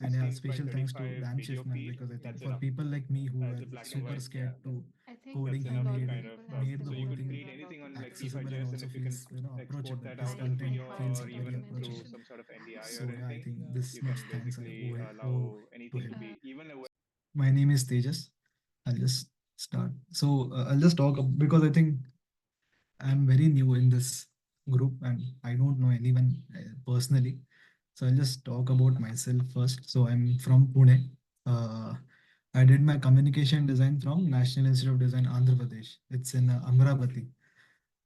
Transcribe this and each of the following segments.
And yeah, special thanks to Dan Schiffman, because I think for people like me who were super scared to I think coding, a he lot of made people have made the whole similar thing feeling about Vinay. accessible and also feels approachable. His I content have feels an very approachable. implementation. So yeah, I think this much thanks I owe to him. Uh, My name is Tejas. I'll just start. So I'll just talk because I think I'm very new in this group and I don't know anyone personally. So I'll just talk about myself first. So I'm from Pune. Uh, I did my communication design from National Institute of Design, Andhra Pradesh. It's in Amravati.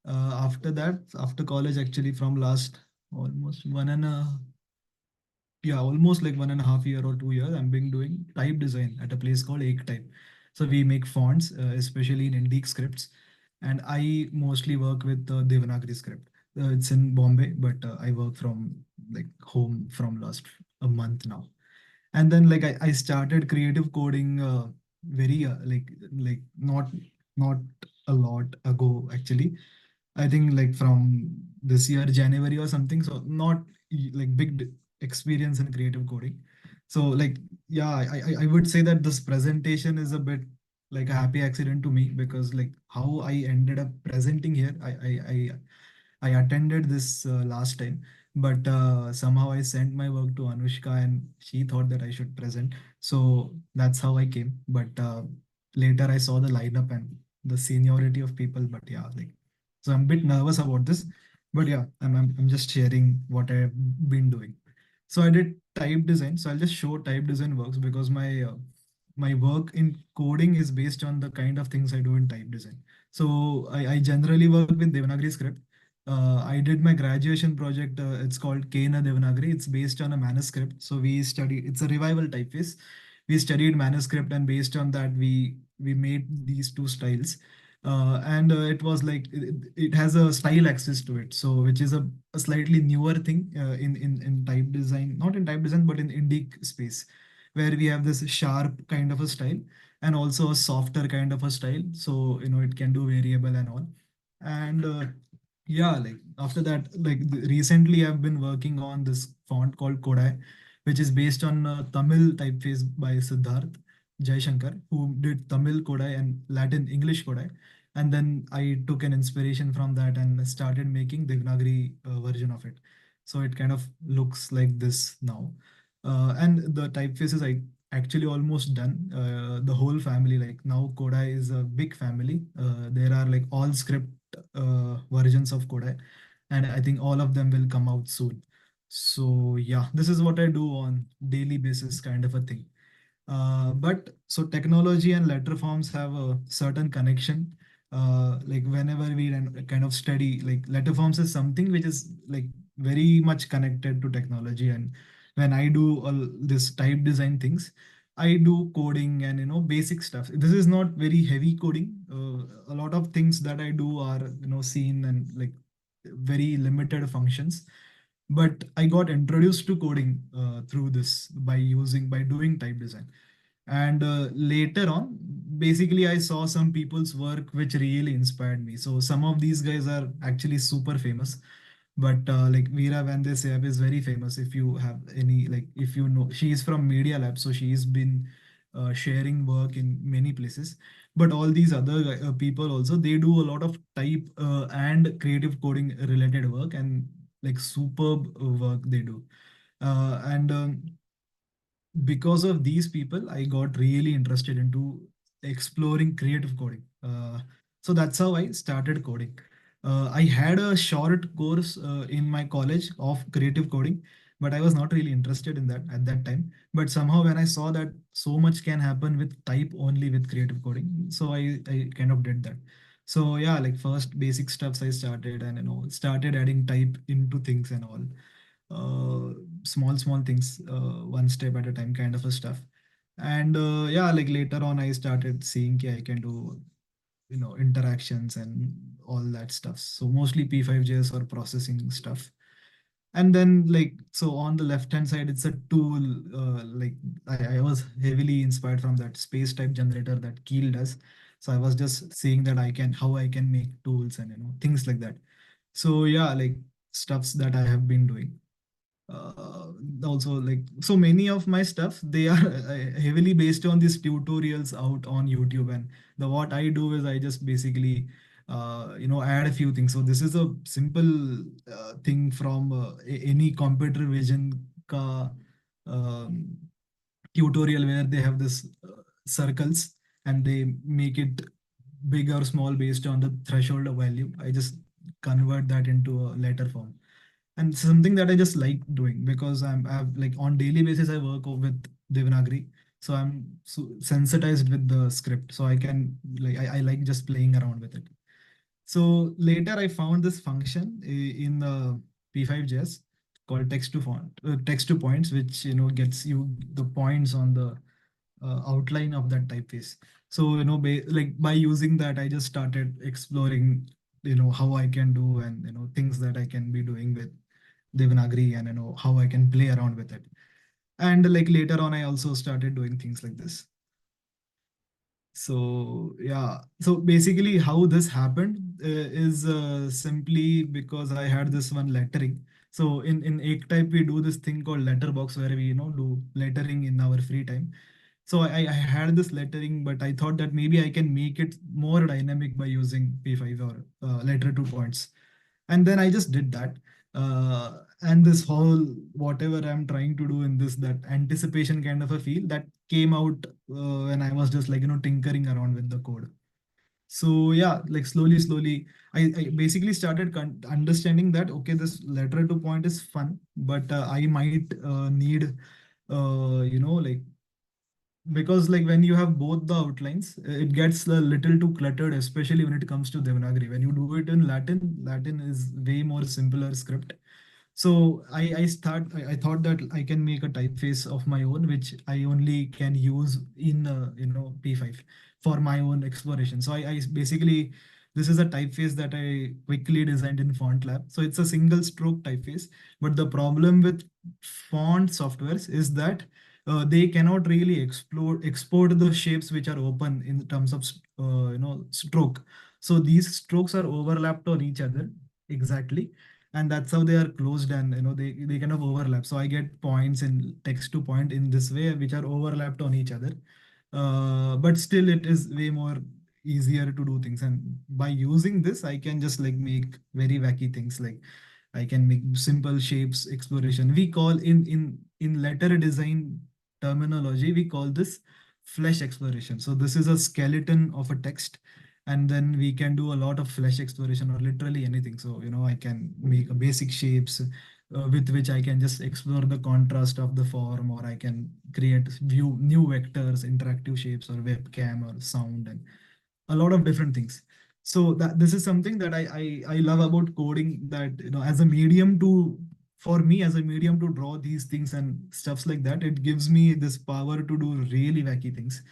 After that, after college, actually, from last almost almost like 1.5 year or 2 years, I've been doing type design at a place called Ek Type. So we make fonts, especially in Indic scripts, and I mostly work with Devanagari script. It's in Bombay, but I work from like home from last a month now. And then like I started creative coding very like not a lot ago actually. I think like from this year, January or something. So not like experience in creative coding. So like yeah, I would say that this presentation is a bit like a happy accident to me because like how I ended up presenting here. I attended this last time, but somehow I sent my work to Anushka and she thought that I should present. So that's how I came. But later I saw the lineup and the seniority of people. But yeah, like so I'm a bit nervous about this. But yeah, I'm just sharing what I've been doing. So I did type design. So I'll just show type design works because my work in coding is based on the kind of things I do in type design. So I generally work with Devanagari script. I did my graduation project. It's called Kena Devanagari. It's based on a manuscript. So we study. It's a revival typeface. We studied manuscript, and based on that, we made these two styles. And it was like it has a style access to it. So which is a slightly newer thing in type design, not in type design, but in Indic space, where we have this sharp kind of a style and also a softer kind of a style. So it can do variable and all. And yeah, like after that, like recently I've been working on this font called Kodai, which is based on Tamil typeface by Siddharth Jaishankar, who did Tamil Kodai and Latin English Kodai. And then I took an inspiration from that and started making the Devanagari version of it. So it kind of looks like this now. And the typefaces I actually almost done. The whole family, like now Kodai is a big family. There are like all script versions of Kodai, and I think all of them will come out soon. So yeah, this is what I do on daily basis, kind of a thing. But so technology and letter forms have a certain connection. Like whenever we kind of study, like letter forms is something which is like very much connected to technology. And when I do all this type design things, I do coding and basic stuff. This is not very heavy coding. A lot of things that I do are seen and like very limited functions, but I got introduced to coding through this by doing type design. And later on, basically I saw some people's work which really inspired me. So some of these guys are actually super famous, but like Veera Vandesayab is very famous. If you have any, like if you know, she is from Media Lab, so she's been sharing work in many places. But all these other people also, they do a lot of type and creative coding related work, and like superb work they do. And Because of these people, I got really interested into exploring creative coding. So that's how I started coding. I had a short course in my college of creative coding, but I was not really interested in that at that time. But somehow, when I saw that so much can happen with type only with creative coding, so I kind of did that. So yeah, like first basic stuffs I started, and started adding type into things and all, small things, one step at a time kind of a stuff. And yeah, like later on I started seeing I can do interactions and all that stuff, so mostly P5JS or processing stuff. And then like so on the left hand side, it's a tool. Like I was heavily inspired from that space type generator that Keel does. So I was just seeing that how I can make tools and things like that. So yeah, like stuffs that I have been doing. uh, also, like, so many of my stuff, they are heavily based on these tutorials out on YouTube. And the what I do is I just basically add a few things. So this is a simple thing from any computer vision ka um, tutorial, where they have this circles, and they make it big or small based on the threshold of value. I just convert that into a letter form, and something that I just like doing, because I've, like, on daily basis I work with Devanagari, so I'm so sensitized with the script, so I can, like, I like just playing around with it. So later I found this function in the P5JS called text to points, which gets you the points on the outline of that typeface. So like, by using that, I just started exploring how I can do, and things that I can be doing with Devanagari, and how I can play around with it. And like later on, I also started doing things like this. So yeah, so basically how this happened is simply because I had this one lettering. So in egg type we do this thing called letterbox, where we do lettering in our free time. So I had this lettering, but I thought that maybe I can make it more dynamic by using P5 or letter 2 points. And then I just did that. And this whole, whatever I'm trying to do in this, that anticipation kind of a feel that came out when I was just, like, tinkering around with the code. So yeah, like slowly, I basically started understanding that, okay, this letter to point is fun, but I might need, like, because, like, when you have both the outlines, it gets a little too cluttered, especially when it comes to Devanagari. When you do it in Latin is way more simpler script. So I thought that I can make a typeface of my own, which I only can use in P5 for my own exploration. So I basically, this is a typeface that I quickly designed in Font Lab. So it's a single stroke typeface. But the problem with font softwares is that they cannot really export the shapes which are open in terms of stroke. So these strokes are overlapped on each other exactly, and that's how they are closed, and they kind of overlap. So I get points in text to point in this way, which are overlapped on each other. But still it is way more easier to do things, and by using this I can just, like, make very wacky things. Like, I can make simple shapes exploration. We call in letter design terminology, we call this flesh exploration. So this is a skeleton of a text, and then we can do a lot of flesh exploration, or literally anything. So I can make a basic shapes with which I can just explore the contrast of the form, or I can create view new vectors, interactive shapes, or webcam, or sound, and a lot of different things. So that this is something that I love about coding, that as a medium to, for me, as a medium to draw these things and stuffs like that, it gives me this power to do really wacky things.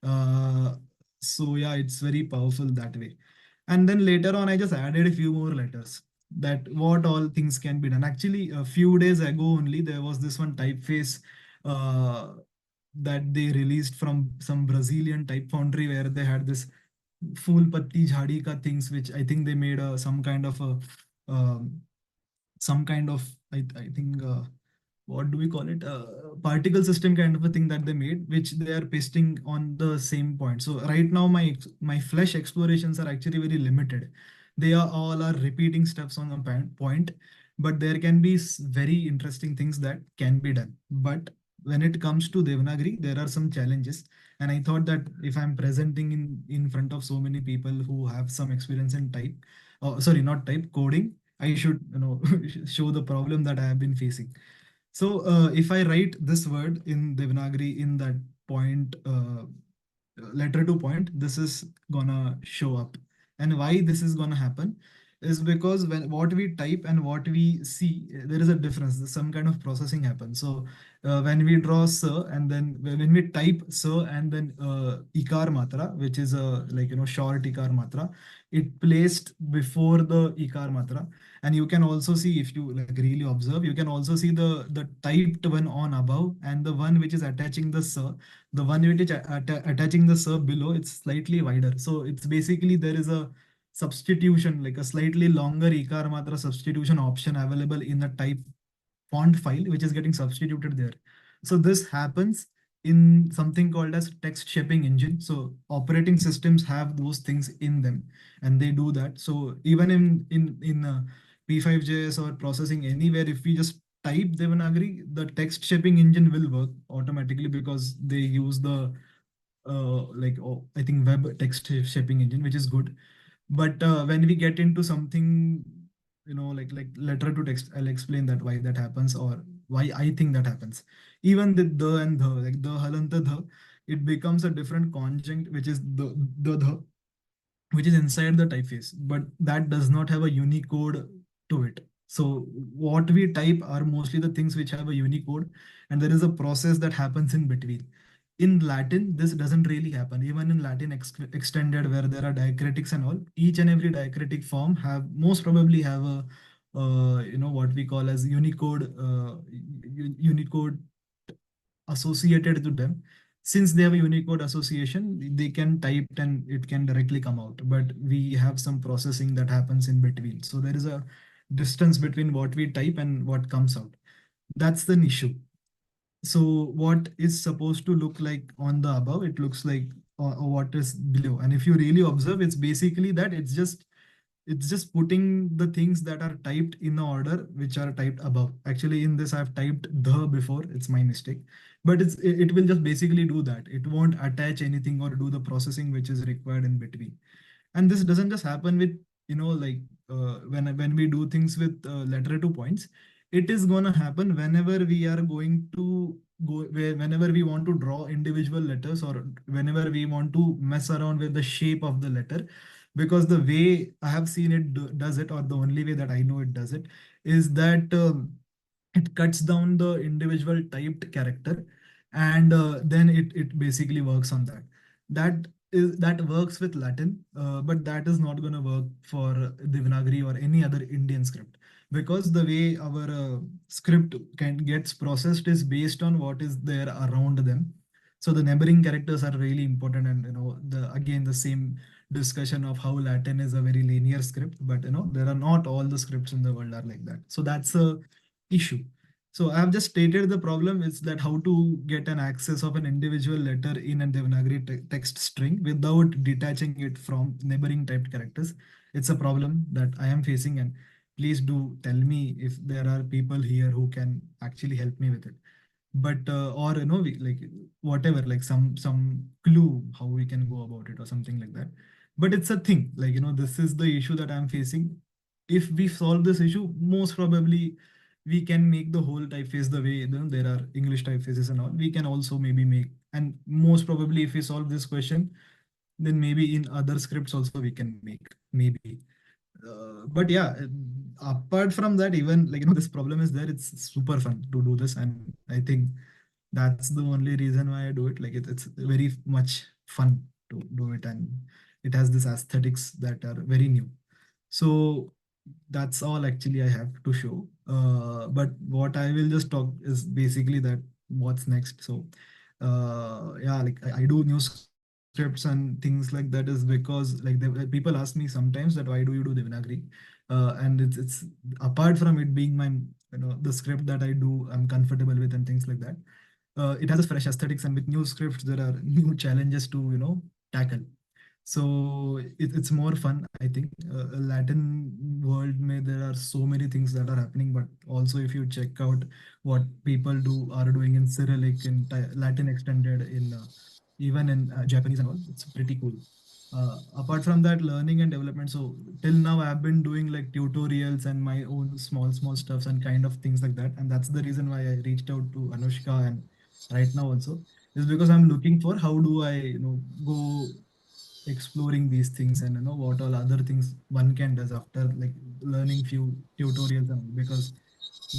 uh, so yeah, it's very powerful that way. And then later on, I just added a few more letters, that what all things can be done. Actually, a few days ago only, there was this one typeface uh, that they released from some Brazilian type foundry, where they had this Phool Patti Jhadi ka things, which I think they made some kind of a um, some kind of, I think, what do we call it, particle system kind of a thing that they made, which they are pasting on the same point. So right now my flesh explorations are actually very limited. They are all are repeating steps on a point, but there can be very interesting things that can be done. But when it comes to Devanagari, there are some challenges. And I thought that if I'm presenting in front of so many people who have some experience in type, sorry, not type, coding, I should show the problem that I have been facing. So if I write this word in Devanagari in that point, letter to point, this is gonna show up. And why this is gonna happen is because when what we type and what we see, there is a difference. There's some kind of processing happens. So when we draw sir, and then when we type sir, and then ikar matra, which is a, like, short ikar matra, it placed before the ikar matra. And you can also see, if you, like, really observe, you can also see the typed one on above, and the one which is attaching the sir, the one which is attaching the sir below, it's slightly wider. So it's basically, there is a substitution, like a slightly longer ikar matra substitution option available in the type font file which is getting substituted there. So this happens in something called as text shaping engine. So operating systems have those things in them, and they do that. So even in P5JS or processing anywhere, if we just type Devanagari, the text shaping engine will work automatically because they use the I think web text shaping engine, which is good. But when we get into something, like letter to text, I'll explain that why that happens or why I think that happens. Even the and the, like the halanta the, it becomes a different conjunct, which is the, which is inside the typeface, but that does not have a Unicode to it. So what we type are mostly the things which have a Unicode, and there is a process that happens in between. In Latin, this doesn't really happen. Even in Latin extended, where there are diacritics and all, each and every diacritic form have most probably have a what we call as Unicode Unicode associated to them. Since they have a Unicode association, they can type and it can directly come out. But we have some processing that happens in between. So there is a distance between what we type and what comes out. That's the issue. So what is supposed to look like on the above, it looks like what is below. And if you really observe, it's basically that it's just putting the things that are typed in the order which are typed above. Actually, in this, I've typed the before. It's my mistake. But it will just basically do that. It won't attach anything or do the processing which is required in between. And this doesn't just happen with, like when we do things with letter to points. It is gonna happen whenever we are going to whenever we want to draw individual letters, or whenever we want to mess around with the shape of the letter. Because the way I have seen it does it, or the only way that I know it does it, is that it cuts down the individual typed character, and then it basically works on that. That works with Latin, but that is not going to work for Devanagari or any other Indian script, because the way our script can gets processed is based on what is there around them. So the neighboring characters are really important, and the again the same discussion of how Latin is a very linear script, but there are not all the scripts in the world are like that. So that's a issue. So I have just stated the problem is that how to get an access of an individual letter in a Devanagari text string without detaching it from neighboring typed characters. It's a problem that I am facing, and please do tell me if there are people here who can actually help me with it. But or like whatever, like some clue how we can go about it or something like that. But it's a thing, like this is the issue that I'm facing. If we solve this issue, most probably we can make the whole typeface the way there are English typefaces and all. We can also maybe make, and most probably if we solve this question, then maybe in other scripts also we can make, maybe. But yeah, apart from that, even like this problem is there. It's super fun to do this, and I think that's the only reason why I do it. Like it's very much fun to do it, and it has this aesthetics that are very new. So that's all actually I have to show. But what I will just talk is basically that what's next. So yeah, like I do new scripts and things like that is because like people ask me sometimes that why do you do Devanagari? And it's apart from it being my the script that I do, I'm comfortable with and things like that. It has a fresh aesthetics, and with new scripts there are new challenges to tackle. So it's more fun, I think. Latin world may there are so many things that are happening, but also if you check out what people are doing in Cyrillic, in Latin extended, in even in Japanese and all, it's pretty cool. Apart from that, learning and development. So till now, I've been doing like tutorials and my own small stuffs and kind of things like that. And that's the reason why I reached out to Anushka, and right now also is because I'm looking for how do I go exploring these things, and what all other things one can does after like learning few tutorials, and because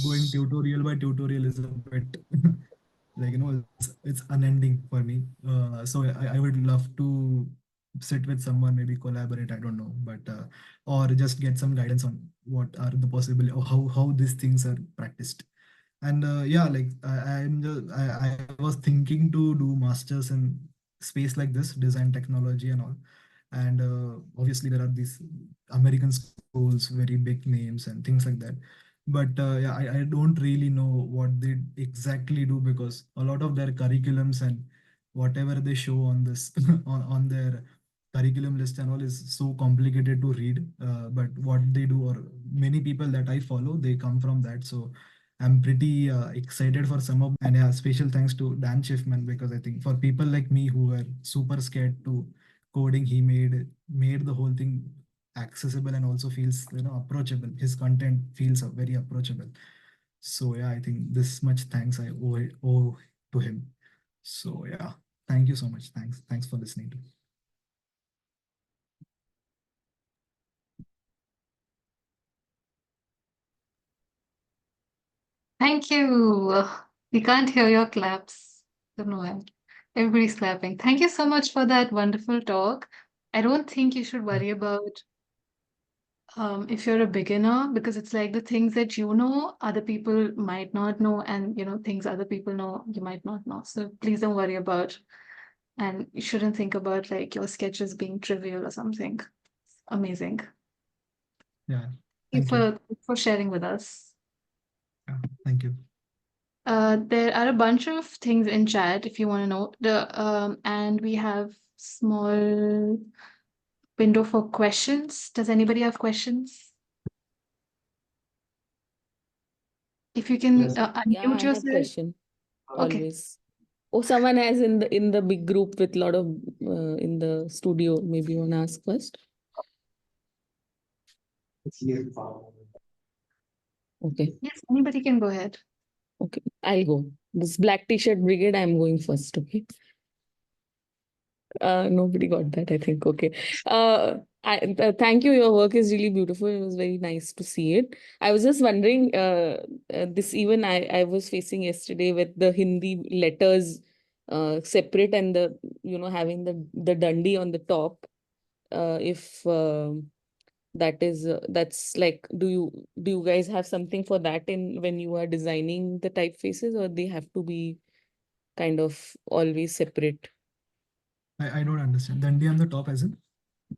going tutorial by tutorial is a bit like it's unending for me. So I would love to sit with someone, maybe collaborate, I don't know, but or just get some guidance on what are the possible, or how these things are practiced. And yeah, like I was thinking to do masters in space like this, design technology and all. And obviously there are these American schools, very big names and things like that. but yeah, I don't really know what they exactly do, because a lot of their curriculums and whatever they show on this on their curriculum list and all is so complicated to read. But what they do, or many people that I follow, they come from that. So I'm pretty excited for some of, and yeah, special thanks to Dan Schiffman, because I think for people like me who were super scared to coding, he made the whole thing accessible and also feels, approachable. His content feels very approachable. So yeah, I think this much thanks I owe to him. So yeah, thank you so much. Thanks for listening to me. Thank you. We can't hear your claps. Don't know why. Everybody's clapping. Thank you so much for that wonderful talk. I don't think you should Yeah, worry about if you're a beginner, because it's like the things that you know, other people might not know, and things other people know, you might not know. So please don't worry about, and you shouldn't think about like your sketches being trivial or something. Amazing. yeah. Thank Thank you. you for sharing with us. Yeah, thank you. There are a bunch of things in chat if you want to know. And we have small window for questions. Does anybody have questions? If you can Yeah, unmute I have yourself. question Okay. always. Oh, someone has in the big group with lot of in the studio. Maybe you wanna ask first. Okay, Yes, anybody can go ahead. okay, I'll go. This black t-shirt brigade, I'm going first. Okay. Nobody got that, I think. Okay. Thank you. Your work is really beautiful. It was very nice to see it. I was just wondering, this even I was facing yesterday with the Hindi letters separate and the, having the Dandi on the top. If that's like, do you guys have something for that in when you are designing the typefaces, or they have to be kind of always separate? I don't understand. Dandi on the top as in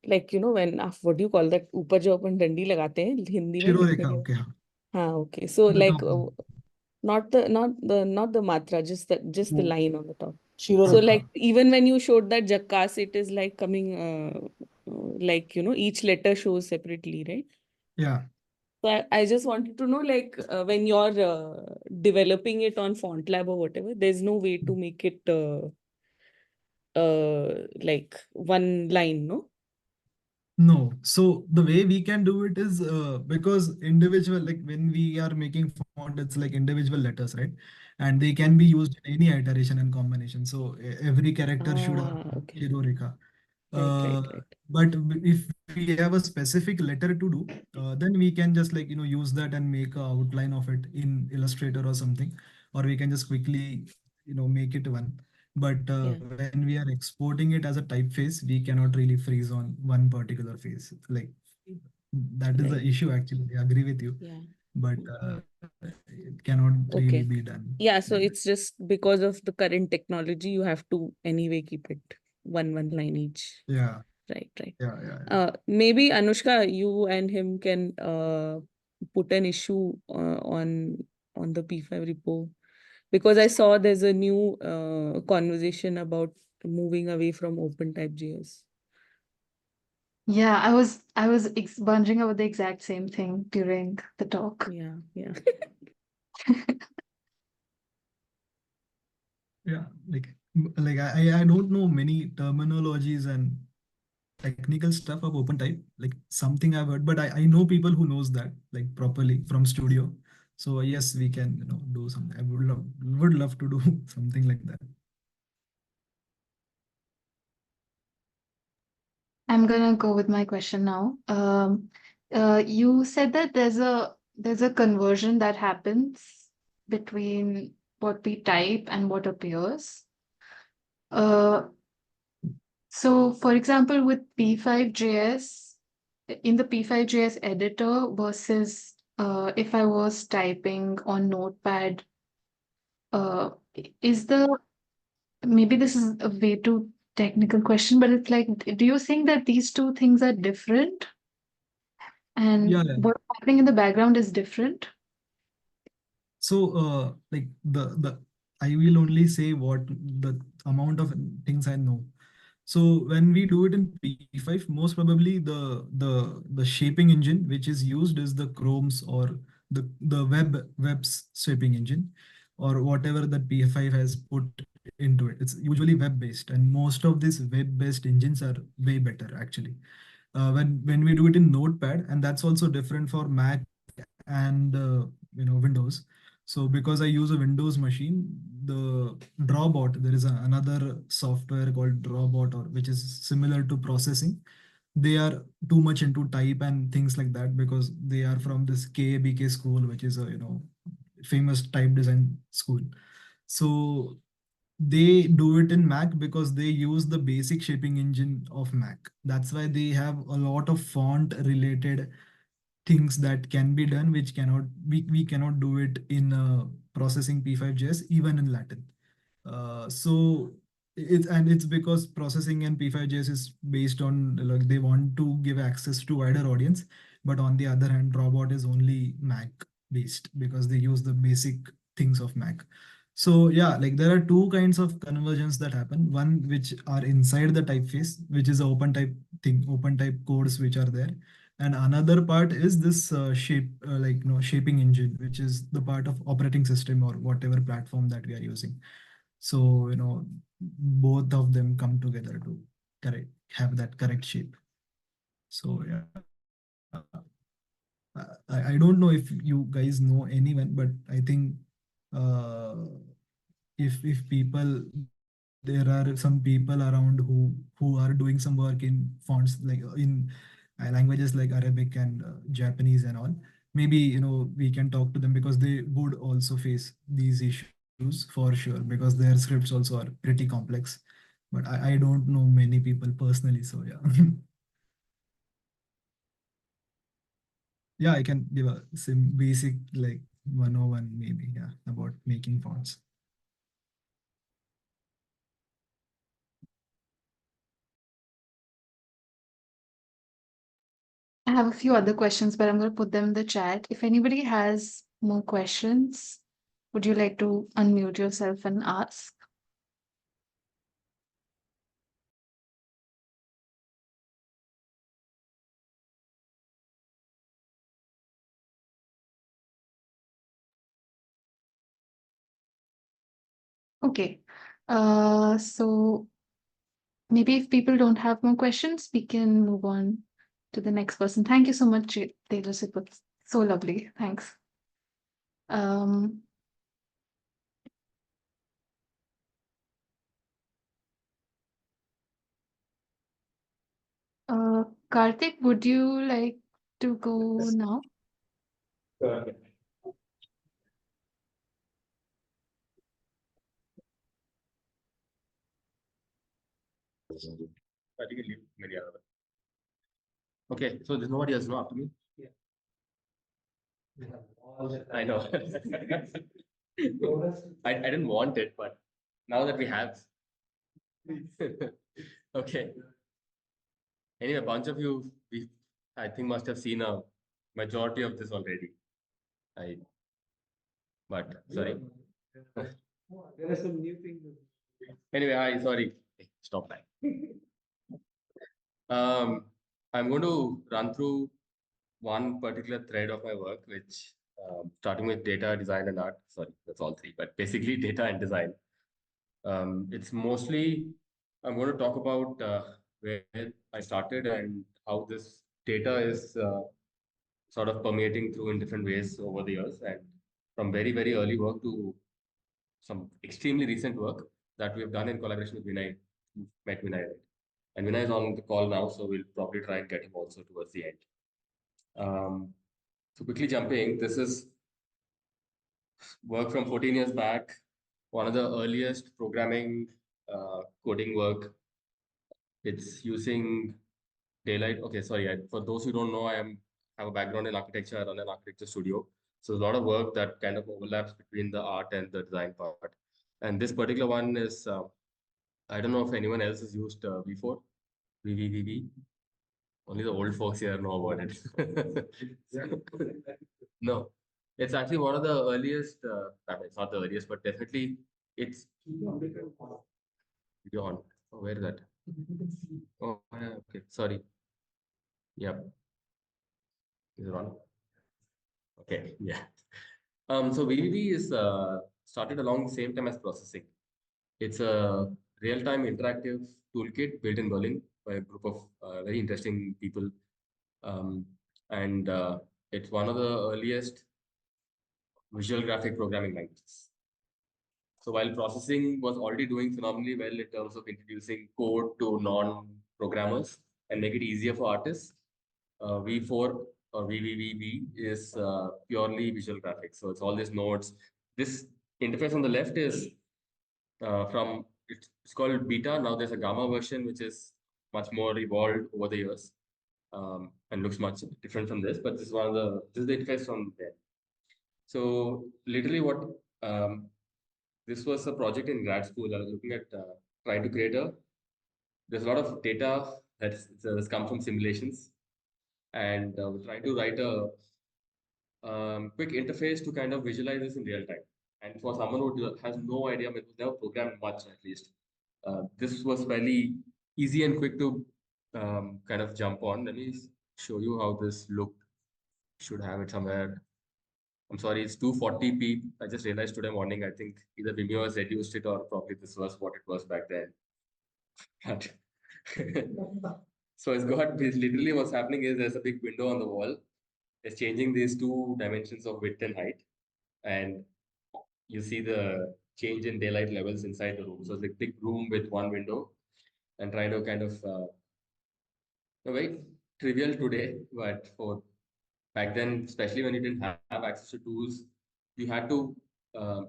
Like when आप what do you call that, ऊपर जो अपन डंडी लगाते हैं हिंदी में लिखने Shiroreka. के? Okay, हाँ. हाँ, okay, so On the like top. not the matra, just the Hmm. line on the top. So Shiroreka. like even when you showed that jackass, it is like coming like each letter shows separately, right? Yeah. So I just wanted to know, like when you're developing it on Font Lab or whatever, there's no way to make it like one line, no? No. So the way we can do it is because individual, like when we are making font, it's like individual letters, right? And they can be Mm. used in any iteration and combination. So every character should have Okay. Shiroreka. Right, Uh, right, right. but if we have a specific letter to do, then we can just like use that and make a outline of it in Illustrator or something, or we can just quickly make it one. But Yeah, when we are exporting it as a typeface, we cannot really freeze on one particular face. Like that is the right. issue. Actually, I agree with you, Yeah. but Mm. it cannot really be Okay. done Yeah, like so that. it's just because of the current technology, you have to anyway keep it one line each. Yeah, Right, right. yeah, yeah, yeah. Maybe Anushka, you and him can put an issue on the P5 repo, because I saw there's a new conversation about moving away from open type JS. Yeah, I was wondering about the exact same thing during the talk. Yeah, yeah. Yeah, like I don't know many terminologies and technical stuff of open type, like something I've heard, but I know people who knows that like properly from studio. So yes, we can do something. I would love to do something like that. I'm gonna go with my question now. You said that there's a conversion that happens between what we type and what appears. Uh, so for example, with P5JS, in the P5JS editor versus if I was typing on Notepad, uh, is the maybe this is a way too technical question, but it's like, do you think that these two things are different? Yeah, And yeah. what's happening in the background is different. Like the I will only say what the amount of things I know. So when we do it in P5, most probably the shaping engine which is used is the Chrome's or the web's shaping engine or whatever that P5 has put into it. It's usually web based, and most of these web based engines are way better actually. When we do it in Notepad, and that's also different for Mac and Windows. So because I use a Windows machine, the Drawbot, there is another software called Drawbot, or which is similar to processing. They are too much into type and things like that because they are from this KABK school, which is a famous type design school. So they do it in Mac because they use the basic shaping engine of Mac. That's why they have a lot of font related things that can be done, which we cannot do it in processing P5.js, even in Latin. So it's because processing and P5.js is based on, like, they want to give access to wider audience, but on the other hand, Robot is only Mac based because they use the basic things of Mac. So yeah, like there are two kinds of conversions that happen. One which are inside the typeface, which is a open type thing, open type codes which are there, and another part is this shaping engine, which is the part of operating system or whatever platform that we are using. So both of them come together to correct have that correct shape. So yeah, I don't know if you guys know anyone, but I think uh, if people, there are some people around who are doing some work in fonts, like in languages like Arabic and Japanese and all. Maybe we can talk to them because they would also face these issues for sure, because their scripts also are pretty complex. But I don't know many people personally, so yeah. Yeah, I can give a sim basic like 101 maybe, yeah, about making fonts. I have a few other questions, but I'm going to put them in the chat. If anybody has more questions, would you like to unmute yourself and ask? Okay. So maybe if people don't have more questions, we can move on to the next person. Thank you so much, Tejas. It was so lovely. Thanks. Um, Karthik, would you like to go now? I think you leave many other. Okay, so there's nobody else now after me. I know. I didn't want it, but now that we have. Okay. Anyway, a bunch of you, I think, must have seen a majority of this already. But sorry. There are some new things. Anyway, sorry. Stop that. I'm going to run through one particular thread of my work, which starting with data, design, and art. Sorry, that's all three, but basically data and design. It's mostly, I'm going to talk about where I started and how this data is sort of permeating through in different ways over the years, and from very, very early work to some extremely recent work that we have done in collaboration with Vinay. You met Vinay, right? And Vinay is on the call now, so we'll probably try and get him also towards the end. So quickly jumping, this is work from 14 years back, one of the earliest programming coding work. It's using daylight. Okay, sorry. For those who don't know, have a background in architecture. I run an architecture studio. So there's a lot of work that kind of overlaps between the art and the design part. And this particular one is, I don't know if anyone else has used V4, VVVV. Only the old folks here know about it. No. It's actually one of the earliest, it's not the earliest, but definitely it's video on. Oh, where is that? Oh, yeah, okay. Sorry. Yep. Is it on? Okay. Yeah. So VVD is started along the same time as processing. It's a real-time interactive toolkit built in Berlin by a group of very interesting people. Um, and it's one of the earliest visual graphic programming languages. So while processing was already doing phenomenally well in terms of introducing code to non-programmers and make it easier for artists, V4 or VVVB is purely visual graphics. So it's all these nodes. This interface on the left is it's called beta. Now there's a gamma version which is much more evolved over the years and looks much different from this. But this is this is the interface from there. So literally, what this was a project in grad school. I was looking at trying to create there's a lot of data that's come from simulations, and we're trying to write a quick interface to kind of visualize this in real time. And for someone who has no idea, who's never programmed much at least, this was fairly easy and quick to kind of jump on. Let me show you how this looked. Should have it somewhere. I'm sorry, it's 240p. I just realized today morning, I think either Vimeo has reduced it or probably this was what it was back then. So it's literally what's happening is there's a big window on the wall. It's changing these two dimensions of width and height. And you see the change in daylight levels inside the room. So it's a big room with one window and trying to kind of, very trivial today, but for back then, especially when you didn't have access to tools, you had to,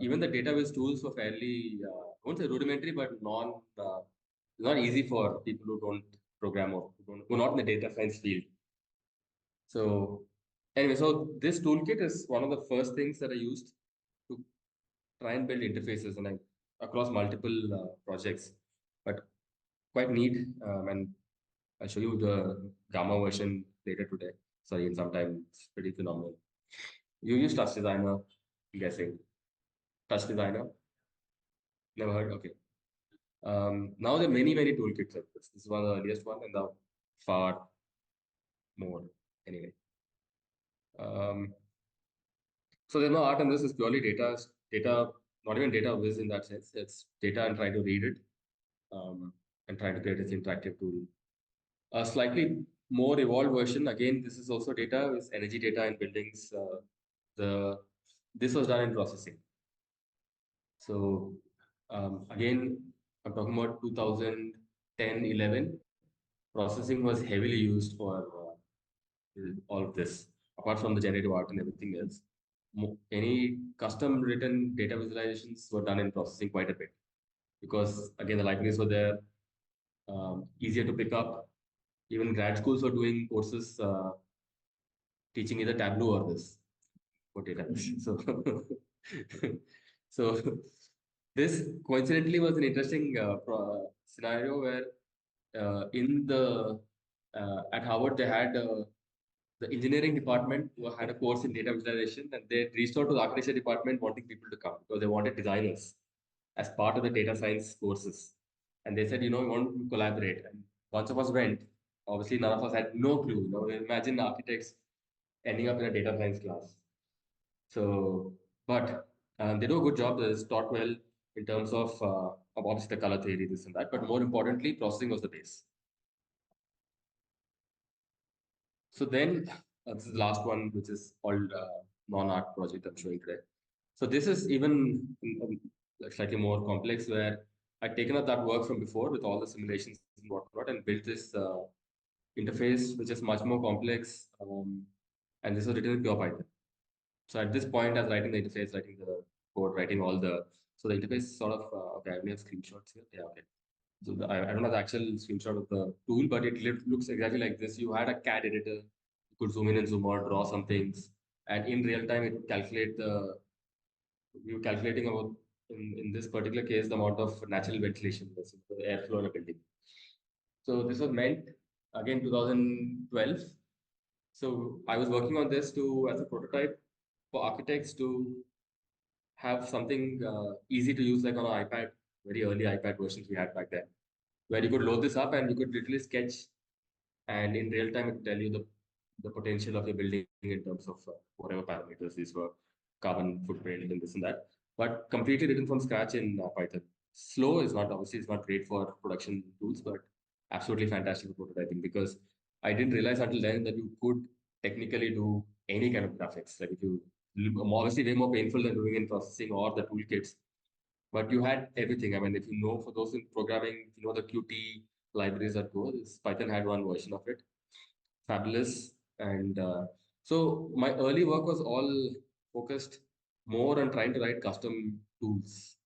even the database tools were fairly, I won't say rudimentary, but not easy for people who don't program or who are not in the data science field. So anyway, so this toolkit is one of the first things that I used to try and build interfaces and across multiple projects, but quite neat. And I'll show you the gamma version later today. Sorry, in some time. It's pretty phenomenal. You use Touch Designer, I'm guessing. Touch Designer? Never heard? Okay. Now there are many, many toolkits like this. This is one of the earliest one and the far more. Anyway. So there's no art in this. It's purely data, not even data viz in that sense. It's data and trying to read it and trying to create this interactive tool. A slightly more evolved version, again, this is also data, is energy data in buildings. This was done in processing. So again, I'm talking about 2010, 11. Processing was heavily used for all of this, apart from the generative art and everything else. Any custom written data visualizations were done in processing quite a bit because, again, the libraries were there, easier to pick up. Even grad schools were doing courses teaching either Tableau or this for database. So, so this coincidentally was an interesting scenario where at Harvard they had the engineering department who had a course in data visualization, and they reached out to the architecture department wanting people to come because they wanted designers as part of the data science courses. And they said, we want to collaborate. And bunch of us went. Obviously, none of us had no clue. Imagine architects ending up in a data science class. So, but they do a good job. It's taught well in terms of obviously the color theory, this and that. But more importantly, processing was the base. So then, this is the last one, which is called non-art project I'm showing today. So this is even slightly more complex, where I'd taken up that work from before with all the simulations and whatnot and built this interface, which is much more complex. And this was written in pure Python. So at this point, I was writing the interface, writing the code, writing all the, so the interface is sort of, okay, I have screenshots here. Yeah, okay. So I don't have the actual screenshot of the tool, but it looks exactly like this. You had a CAD editor, you could zoom in and zoom out, draw some things, and in real time, it calculate we were calculating about, in this particular case, the amount of natural ventilation, the airflow in a building. So this was meant, again, 2012. So I was working on this as a prototype for architects to have something easy to use, like on an iPad, very early iPad versions we had back then, where you could load this up and you could literally sketch, and in real time it would tell you the potential of your building in terms of whatever parameters these were, carbon footprint and this and that, but completely written from scratch in Python. Slow is not, obviously, it's not great for production tools, but absolutely fantastic for prototyping, because I didn't realize until then that you could technically do any kind of graphics. Like if you, obviously way more painful than doing in processing or the toolkits, but you had everything. I mean, if you know, for those in programming, if you know the Qt libraries that go, this Python had one version of it. Fabulous. And so my early work was all focused more on trying to write custom tools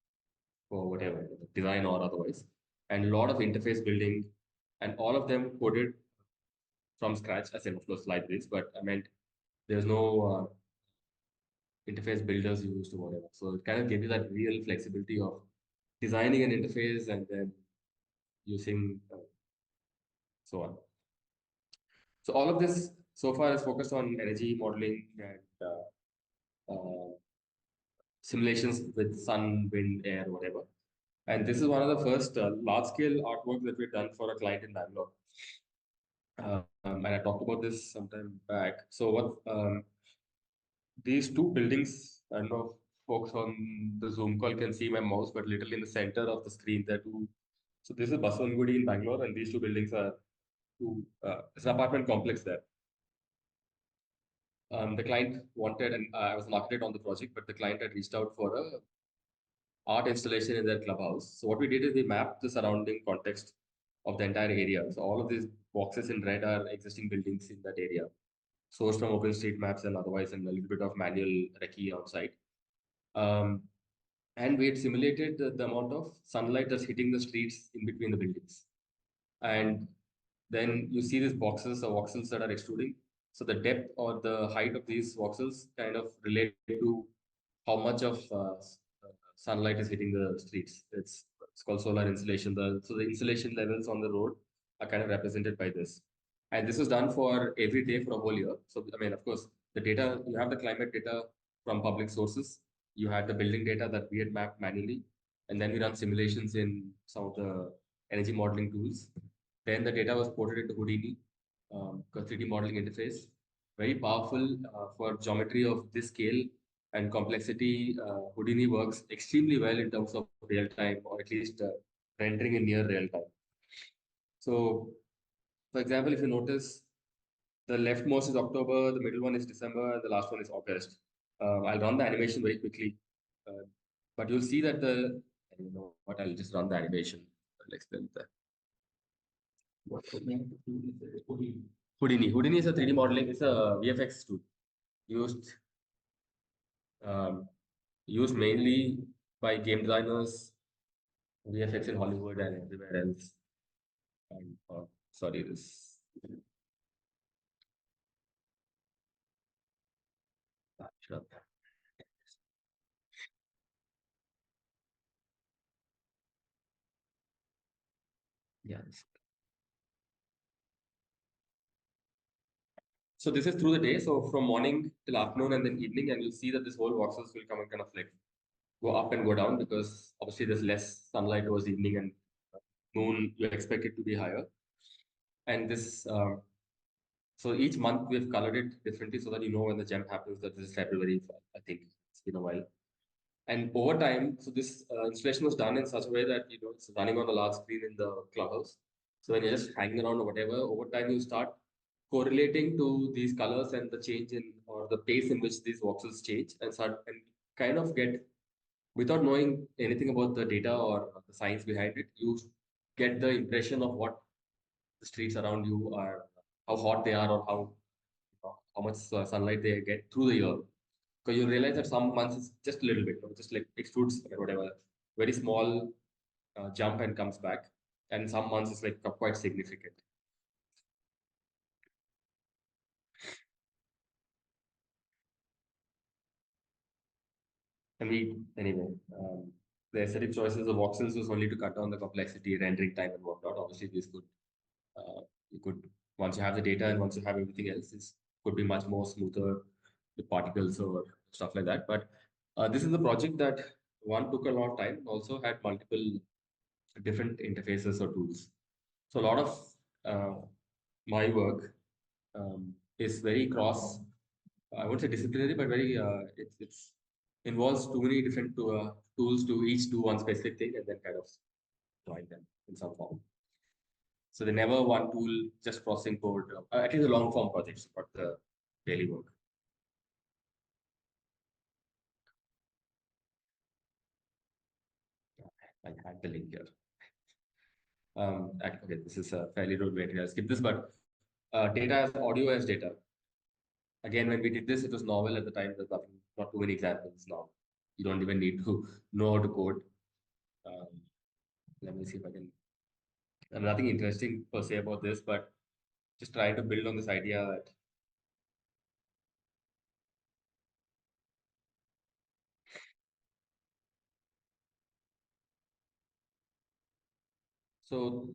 for whatever, design or otherwise, and a lot of interface building, and all of them coded from scratch, as in, of course, libraries, but I meant there's no interface builders used or whatever. So it kind of gave you that real flexibility of designing an interface and then using so on. So all of this so far is focused on energy modeling and simulations with sun, wind, air, whatever. And this is one of the first large-scale artwork that we've done for a client in Bangalore. And I talked about this sometime back. So what these two buildings, I don't know if folks on the Zoom call can see my mouse, but literally in the center of the screen, there are two. So this is Baswangudi in Bangalore, and these two buildings are two. It's an apartment complex there. The client wanted, and I was an architect on the project, but the client had reached out for a art installation in their clubhouse. So what we did is we mapped the surrounding context of the entire area. So all of these boxes in red are existing buildings in that area, sourced from OpenStreetMaps and otherwise, and a little bit of manual recce on site. And we had simulated the amount of sunlight that's hitting the streets in between the buildings. And then you see these boxes or voxels that are extruding. So the depth or the height of these voxels kind of relate to how much of sunlight is hitting the streets. It's called solar insolation. So the insolation levels on the road are kind of represented by this. And this was done for every day for a whole year. So, I mean, of course, the data, you have the climate data from public sources. You had the building data that we had mapped manually. And then we run simulations in some of the energy modeling tools. Then the data was ported into Houdini, a 3D modeling interface. Very powerful for geometry of this scale and complexity. Houdini works extremely well in terms of real time, or at least rendering in near real time. So, for example, if you notice, the leftmost is October, the middle one is December, and the last one is August. I'll run the animation very quickly, but you'll see that you know what, I'll just run the animation. I'll explain that. Houdini is a 3D modeling. It's a VFX tool um, used mainly by game designers, VFX in Hollywood and everywhere else. And sorry, this. Yes. So this is through the day. So from morning till afternoon and then evening, and you'll see that this whole voxels will come and kind of like go up and go down, because obviously there's less sunlight towards evening, and noon you expect it to be higher. And this, so each month we've colored it differently so that you know when the gem happens, that this is February. I think it's been a while. And over time, so this installation was done in such a way that it's running on a large screen in the clubhouse. So when you're just hanging around or whatever, over time you start correlating to these colors and the change in, or the pace in which these voxels change, and start and kind of get, without knowing anything about the data or the science behind it, you get the impression of what the streets around you are, how hot they are, or how much sunlight they get through the year. Because you realize that some months it's just a little bit, just like extrudes or whatever, very small jump and comes back, and some months it's like quite significant. And anyway, the aesthetic choices of voxels was only to cut down the complexity, rendering time, and whatnot. Obviously, this could you could, once you have the data and once you have everything else, this could be much more smoother with particles or stuff like that. But this is a project that one took a lot of time, also had multiple different interfaces or tools. So a lot of my work is very cross, I won't say disciplinary, but very it's involves too many different tools to each do one specific thing and then kind of join them in some form. So they never one tool just processing code, at least the long form projects, not the daily work. I had the link here. Okay, this is a fairly rudimentary. I'll skip this, but data as audio as data. Again, when we did this, it was novel at the time. There's nothing, not too many examples now. You don't even need to know how to code. Let me see if I can. Nothing interesting per se about this, but just trying to build on this idea that so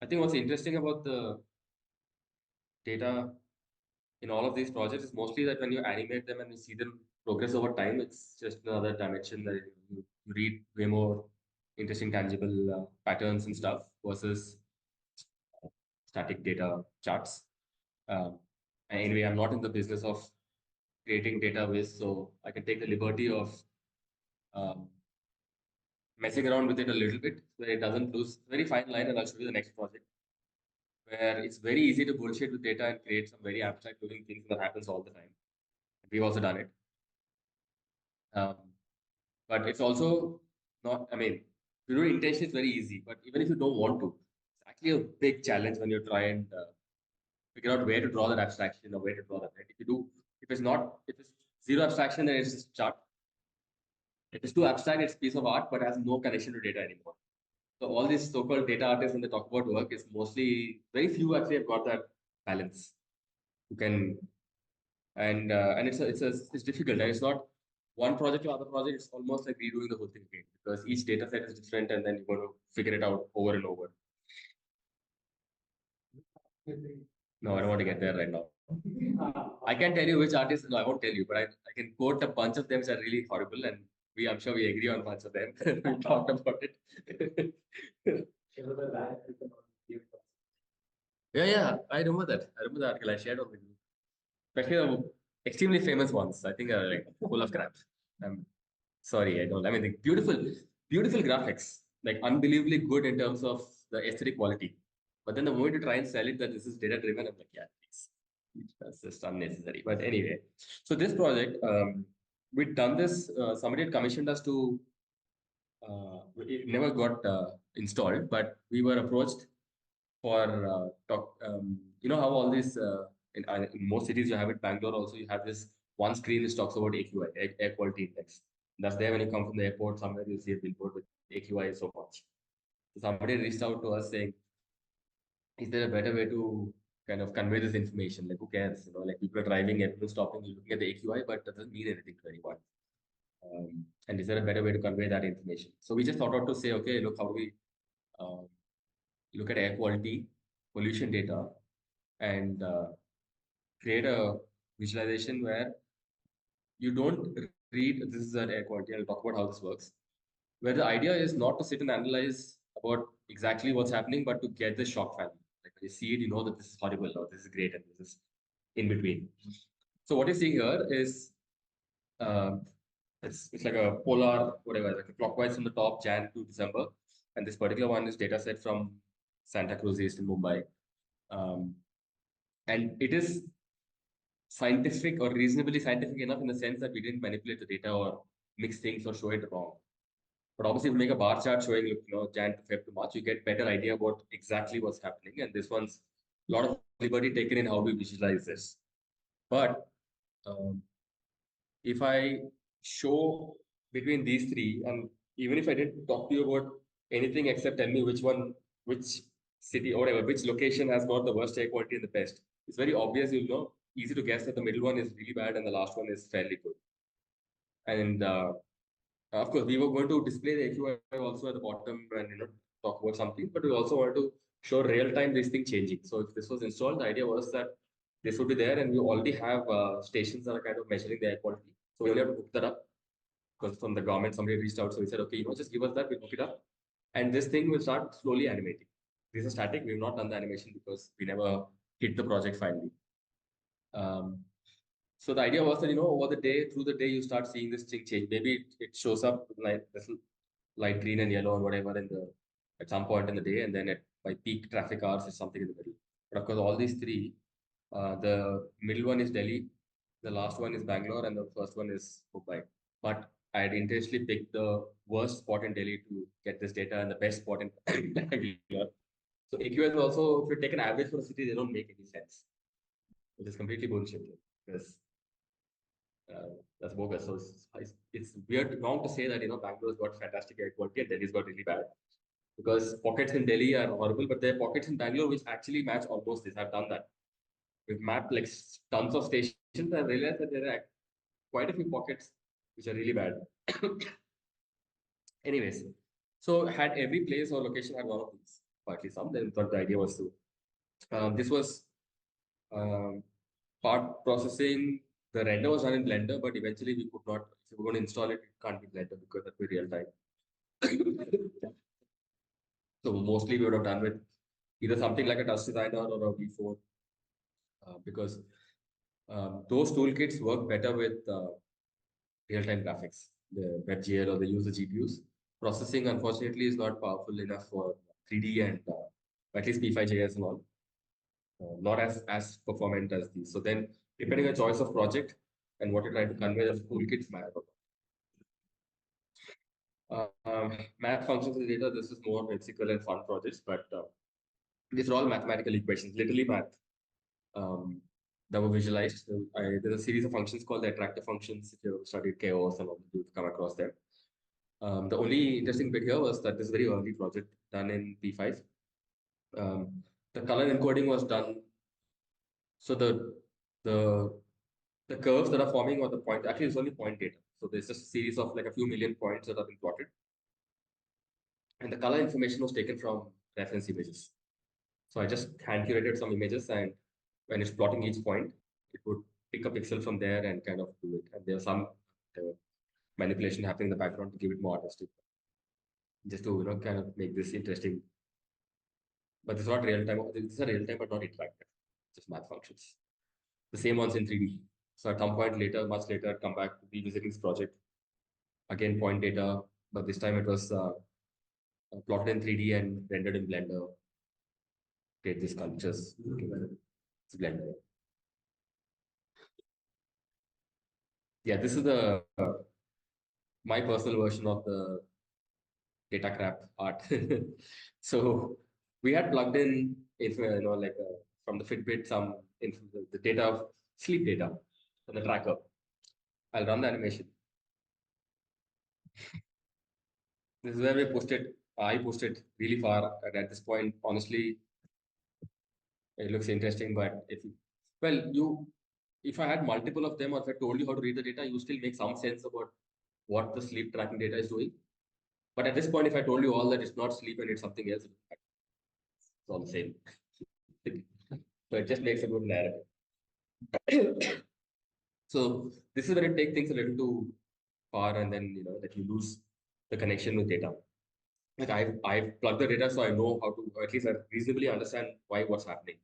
I think what's interesting about the data in all of these projects is mostly that when you animate them and you see them progress over time, it's just another dimension that you read way more interesting, tangible patterns and stuff versus static data charts. Anyway, I'm not in the business of creating database, so I can take the liberty of messing around with it a little bit where it doesn't lose very fine line, and I'll show you the next project where it's very easy to bullshit with data and create some very abstract looking things that happens all the time. We've also done it. But it's also not, I mean, to do intention is very easy, but even if you don't want to, it's actually a big challenge when you try and figure out where to draw that abstraction or where to draw that. Right? If it's zero abstraction, then it's just chart. If it's too abstract, it's a piece of art, but has no connection to data anymore. So all these so-called data artists when they talk about work is mostly very few actually have got that balance. You can and it's difficult. And it's not one project to other project. It's almost like redoing the whole thing again because each data set is different, and then you're going to figure it out over and over. No, I don't want to get there right now. I can tell you which artists. No, I won't tell you, but I can quote a bunch of them which are really horrible, and I'm sure we agree on a bunch of them. We talked about it. Yeah, I remember that. I remember the article I shared on with you. Especially the extremely famous ones. I think are like full of crap. I'm sorry, I don't. I mean, the beautiful graphics, like unbelievably good in terms of the aesthetic quality. But then the moment you try and sell it that this is data driven, I'm like, yeah, please. That's just unnecessary. But anyway, so this project, we'd done this. Somebody had commissioned us to. It never got installed, but we were approached for you know how all these in most cities you have it. Bangalore also you have this one screen which talks about AQI, air quality index. That's there when you come from the airport. Somewhere you'll see a billboard with AQI so much. So somebody reached out to us saying, is there a better way to kind of convey this information? Like, who cares? You know, like people are driving, everyone's stopping, looking at the AQI, but that doesn't mean anything to anyone. And is there a better way to convey that information? So we just thought out to say, okay, look, how do we look at air quality, pollution data, and create a visualization where you don't read this is an air quality. I'll talk about how this works. Where the idea is not to sit and analyze about exactly what's happening, but to get the shock value. Like when you see it, you know that this is horrible or this is great and this is in between. So what you see here is it's like a polar, whatever, like a clockwise from the top, Jan to December. And this particular one is data set from Santa Cruz East in Mumbai. And it is scientific or reasonably scientific enough in the sense that we didn't manipulate the data or mix things or show it wrong. But obviously, if you make a bar chart showing, you know, Jan to Feb to March, you get better idea about exactly what's happening. And this one's a lot of liberty taken in how we visualize this. But if I show between these three, and even if I didn't talk to you about anything except tell me which city or whatever, which location has got the worst air quality and the best, it's very obvious, you know, easy to guess that the middle one is really bad and the last one is fairly good. And of course, we were going to display the AQI also at the bottom and talk about something, but we also wanted to show real time this thing changing. So if this was installed, the idea was that this would be there, and we already have stations that are kind of measuring the air quality. So we only have to hook that up because from the government somebody reached out. So we said, okay, just give us that, we'll hook it up, and this thing will start slowly animating. This is static. We've not done the animation because we never hit the project finally. So the idea was that, over the day, through the day, you start seeing this thing change. Maybe it shows up like this light green and yellow or whatever at some point in the day, and then by peak traffic hours is something in the middle. But of course, all these three, the middle one is Delhi, the last one is Bangalore, and the first one is Mumbai. But I had intentionally picked the worst spot in Delhi to get this data and the best spot in Bangalore. So AQS also, if you take an average for a city, they don't make any sense, which is completely bullshit because that's bogus. So it's weird, wrong to say that Bangalore's got fantastic air quality and Delhi's got really bad, because pockets in Delhi are horrible, but there are pockets in Bangalore which actually match almost this. I've done that. We've mapped like tons of stations and I realized that there are quite a few pockets which are really bad. Anyways, so had every place or location had one of these, or at least some. Then thought the idea was to this was part processing. The render was done in Blender, but eventually we could not. If we were going to install it, it can't be Blender because that would be real time. So mostly we would have done with either something like a touch designer or a V4, because those toolkits work better with real-time graphics, the WebGL or the user GPUs. Processing, unfortunately, is not powerful enough for 3D and at least P5JS and all. Not as performant as these. So then, depending on choice of project and what you're trying to convey, the toolkits matter. Math functions in data, this is more whimsical and fun projects, but these are all mathematical equations, literally math, that were visualized. There's a series of functions called the attractor functions. If you have studied chaos and all, you've come across them. The only interesting bit here was that this very early project done in P5. The color encoding was done. So the curves that are forming or the point, actually it's only point data. So there's just a series of like a few million points that have been plotted. And the color information was taken from reference images. So I just hand curated some images, and when it's plotting each point, it would pick a pixel from there and kind of do it. And there's some manipulation happening in the background to give it more artistic, just to kind of make this interesting. But it's not real time. This is a real time, but not interactive. Just math functions. The same ones in 3D. So at some point later, much later, come back to revisiting this project. Again, point data, but this time it was plotted in 3D and rendered in Blender. Create these sculptures. It's Blender. Yeah, this is the my personal version of the data crap art. So we had plugged in, from the Fitbit, the data of sleep data from the tracker. I'll run the animation. This is where we posted. I posted really far, and at this point, honestly, it looks interesting. But if I had multiple of them, or if I told you how to read the data, you still make some sense about what the sleep tracking data is doing. But at this point, if I told you all that it's not sleep and it's something else, it's all the same. So it just makes a good narrative. So this is where it takes things a little too far, and then that you lose the connection with data. Like I've plugged the data, so I know how to, or at least I reasonably understand what's happening.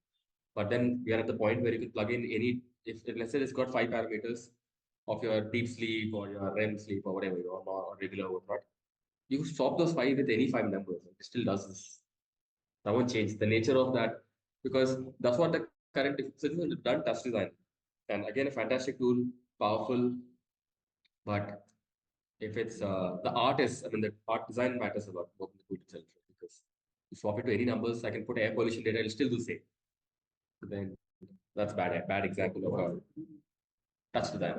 But then we are at the point where you can plug in any, if let's say it's got 5 parameters of your deep sleep or your REM sleep or whatever, or regular or whatnot. You swap those 5 with any 5 numbers. It still does this. That won't change the nature of that, because that's what the current, so this is done touch design. And again, a fantastic tool, powerful, but if it's the art is, the art design matters a lot more than the tool itself, because you swap it to any numbers, I can put air pollution data, it'll still do the same. Then that's bad example of a touch design.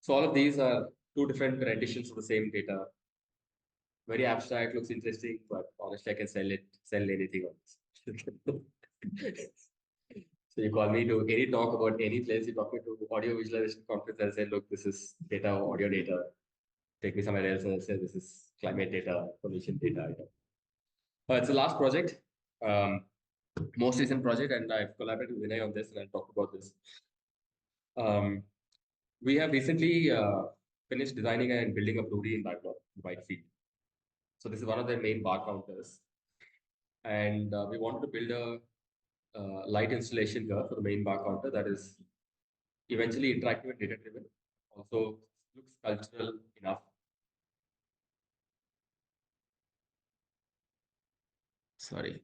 So all of these are 2 different renditions of the same data. Very abstract, looks interesting, but honestly, I can sell anything on this. So you call me to any talk about any place, you talk me to audio visualization conference, and say, look, this is data, audio data. Take me somewhere else and say, this is climate data, pollution data. It's the last project, most recent project, and I've collaborated with Vinay on this, and I'll talk about this. We have recently finished designing and building a brewery in Bangalore, Whitefield. So this is one of the main bar counters, and we wanted to build a light installation here for the main bar counter that is eventually interactive and data driven. Also looks cultural enough. Sorry.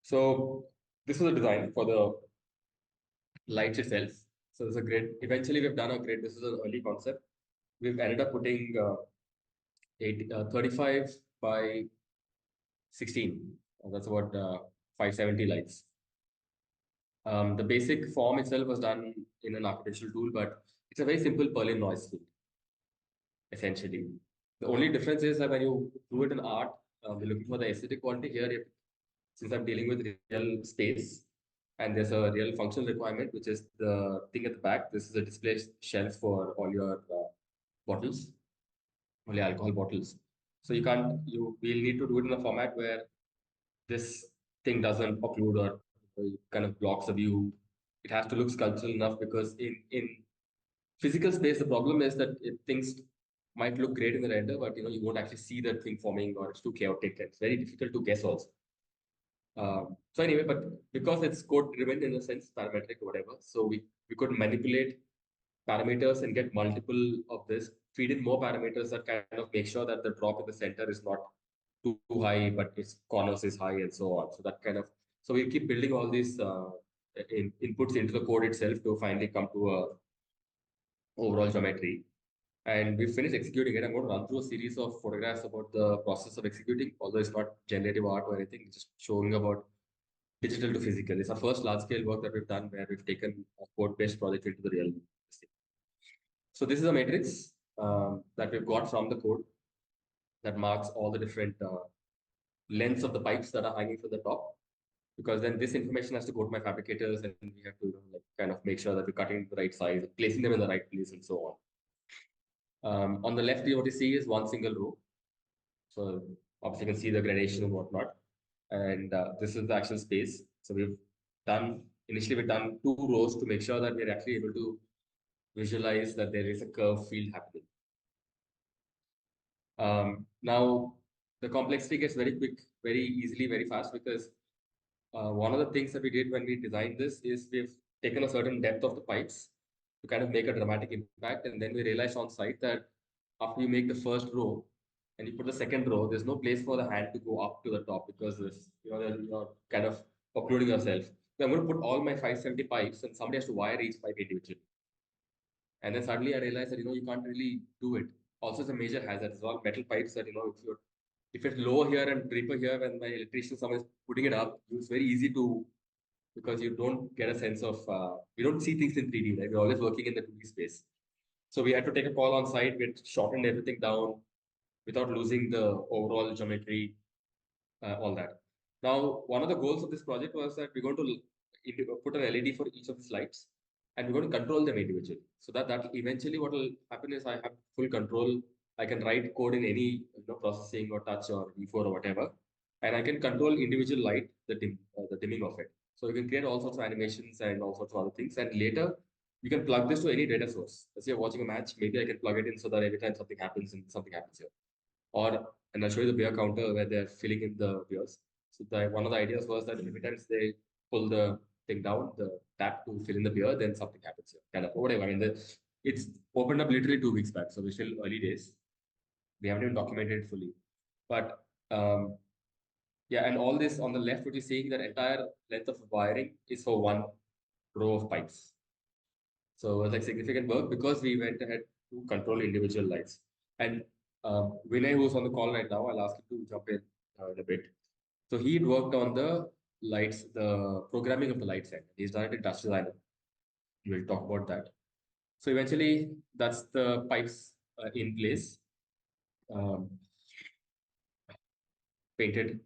So this is a design for the lights itself. So there's a grid. Eventually, we've done a grid. This is an early concept. We've ended up putting 35 by 16. That's about 570 lights. The basic form itself was done in an architectural tool, but it's a very simple Perlin noise field, essentially. The only difference is that when you do it in art, we're looking for the aesthetic quality here. Since I'm dealing with real space, and there's a real functional requirement, which is the thing at the back. This is a display shelf for all your bottles, all your alcohol bottles. So we'll need to do it in a format where this thing doesn't occlude or kind of blocks the view. It has to look sculptural enough, because in physical space, the problem is that things might look great in the render, but you won't actually see that thing forming, or it's too chaotic. It's very difficult to guess also. So anyway, but because it's code driven in a sense, parametric or whatever, so we could manipulate parameters and get multiple of this, feed in more parameters that kind of make sure that the drop in the center is not too high, but its corners is high, and so on. So that kind of, so we keep building all these inputs into the code itself to finally come to a overall geometry. And we finished executing it. I'm going to run through a series of photographs about the process of executing, although it's not generative art or anything, it's just showing about digital to physical. It's our first large-scale work that we've done where we've taken a code-based project into the real thing. So this is a matrix that we've got from the code that marks all the different lengths of the pipes that are hanging from the top. Because then this information has to go to my fabricators, and we have to kind of make sure that we're cutting the right size, placing them in the right place, and so on. On the left, what you see is one single row. So obviously you can see the gradation and whatnot. And this is the actual space. So initially we've done 2 rows to make sure that we're actually able to visualize that there is a curve field happening. Now the complexity gets very quick, very easily, very fast, because one of the things that we did when we designed this is we've taken a certain depth of the pipes to kind of make a dramatic impact. And then we realized on site that after you make the first row and you put the second row, there's no place for the hand to go up to the top, because you're kind of occluding yourself. So I'm going to put all my 570 pipes, and somebody has to wire each pipe individually. And then suddenly I realized that you can't really do it. Also, it's a major hazard. It's all metal pipes that if it's low here and deeper here, when my electrician someone is putting it up, it's very easy to, because you don't get a sense of, we don't see things in 3D, right? We're always working in the 2D space. So we had to take a call on site. We had shortened everything down without losing the overall geometry, all that. Now, one of the goals of this project was that we're going to put an LED for each of the slides, and we're going to control them individually. So that eventually what will happen is I have full control. I can write code in any processing or touch or V4 or whatever, and I can control individual light, the dimming of it. So you can create all sorts of animations and all sorts of other things. And later, you can plug this to any data source. Let's say you're watching a match, maybe I can plug it in so that every time something happens here. And I'll show you the beer counter where they're filling in the beers. So one of the ideas was that every time they pull the thing down, the tap to fill in the beer, then something happens here. Kind of whatever. I mean, it's opened up literally 2 weeks back, so we're still early days. We haven't even documented it fully. But yeah, and all this on the left, what you're seeing, that entire length of wiring is for 1 row of pipes. So it's like significant work because we went ahead to control individual lights. And Vinay, who's on the call right now, I'll ask him to jump in a bit. So he worked on the lights, the programming of the light set. He's done it in Touch Designer. We'll talk about that. So eventually, that's the pipes in place, painted.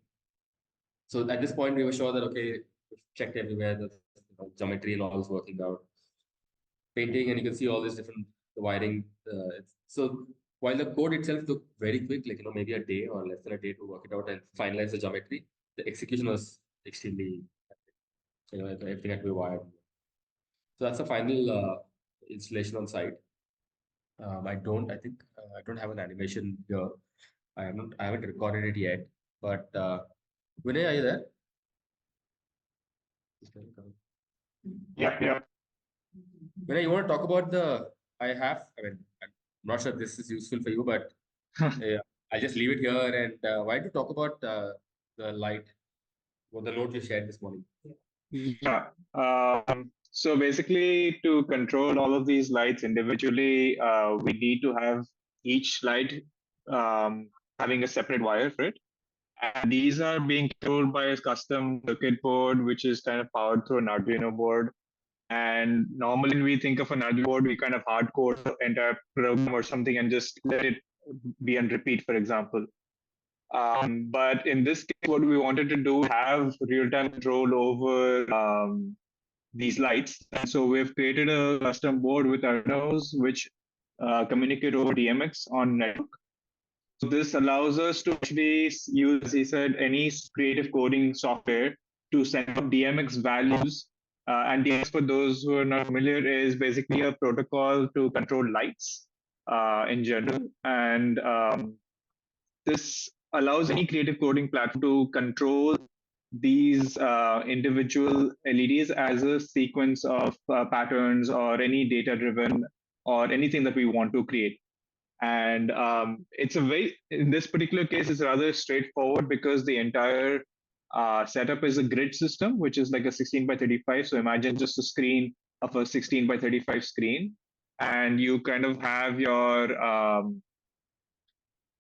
So at this point, we were sure that, okay, we've checked everywhere, the geometry and all is working out. Painting, and you can see all this different wiring. So while the code itself took very quick, like maybe a day or less than a day to work it out and finalize the geometry, the execution was extremely, everything had to be wired. So that's the final installation on site. I don't have an animation here. I haven't recorded it yet. But Vinay, are you there? Yeah. Vinay, you want to talk about I mean, I'm not sure this is useful for you, but I'll just leave it here. And why don't you talk about the light, what the note you shared this morning? Yeah. So basically, to control all of these lights individually, we need to have each light having a separate wire for it. And these are being controlled by a custom circuit board, which is kind of powered through an Arduino board. And normally, when we think of an Arduino board, we kind of hardcode the entire program or something and just let it be on repeat, for example. But in this case, what we wanted to do have real-time control over these lights. And so we've created a custom board with Arduinos, which communicate over DMX on network. So this allows us to actually use, as he said, any creative coding software to send out DMX values. And DMX, for those who are not familiar, is basically a protocol to control lights in general. And this allows any creative coding platform to control these individual LEDs as a sequence of patterns or any data driven or anything that we want to create. And it's in this particular case, it's rather straightforward because the entire setup is a grid system, which is like a 16 by 35. So imagine just a screen of a 16 by 35 screen. And you kind of have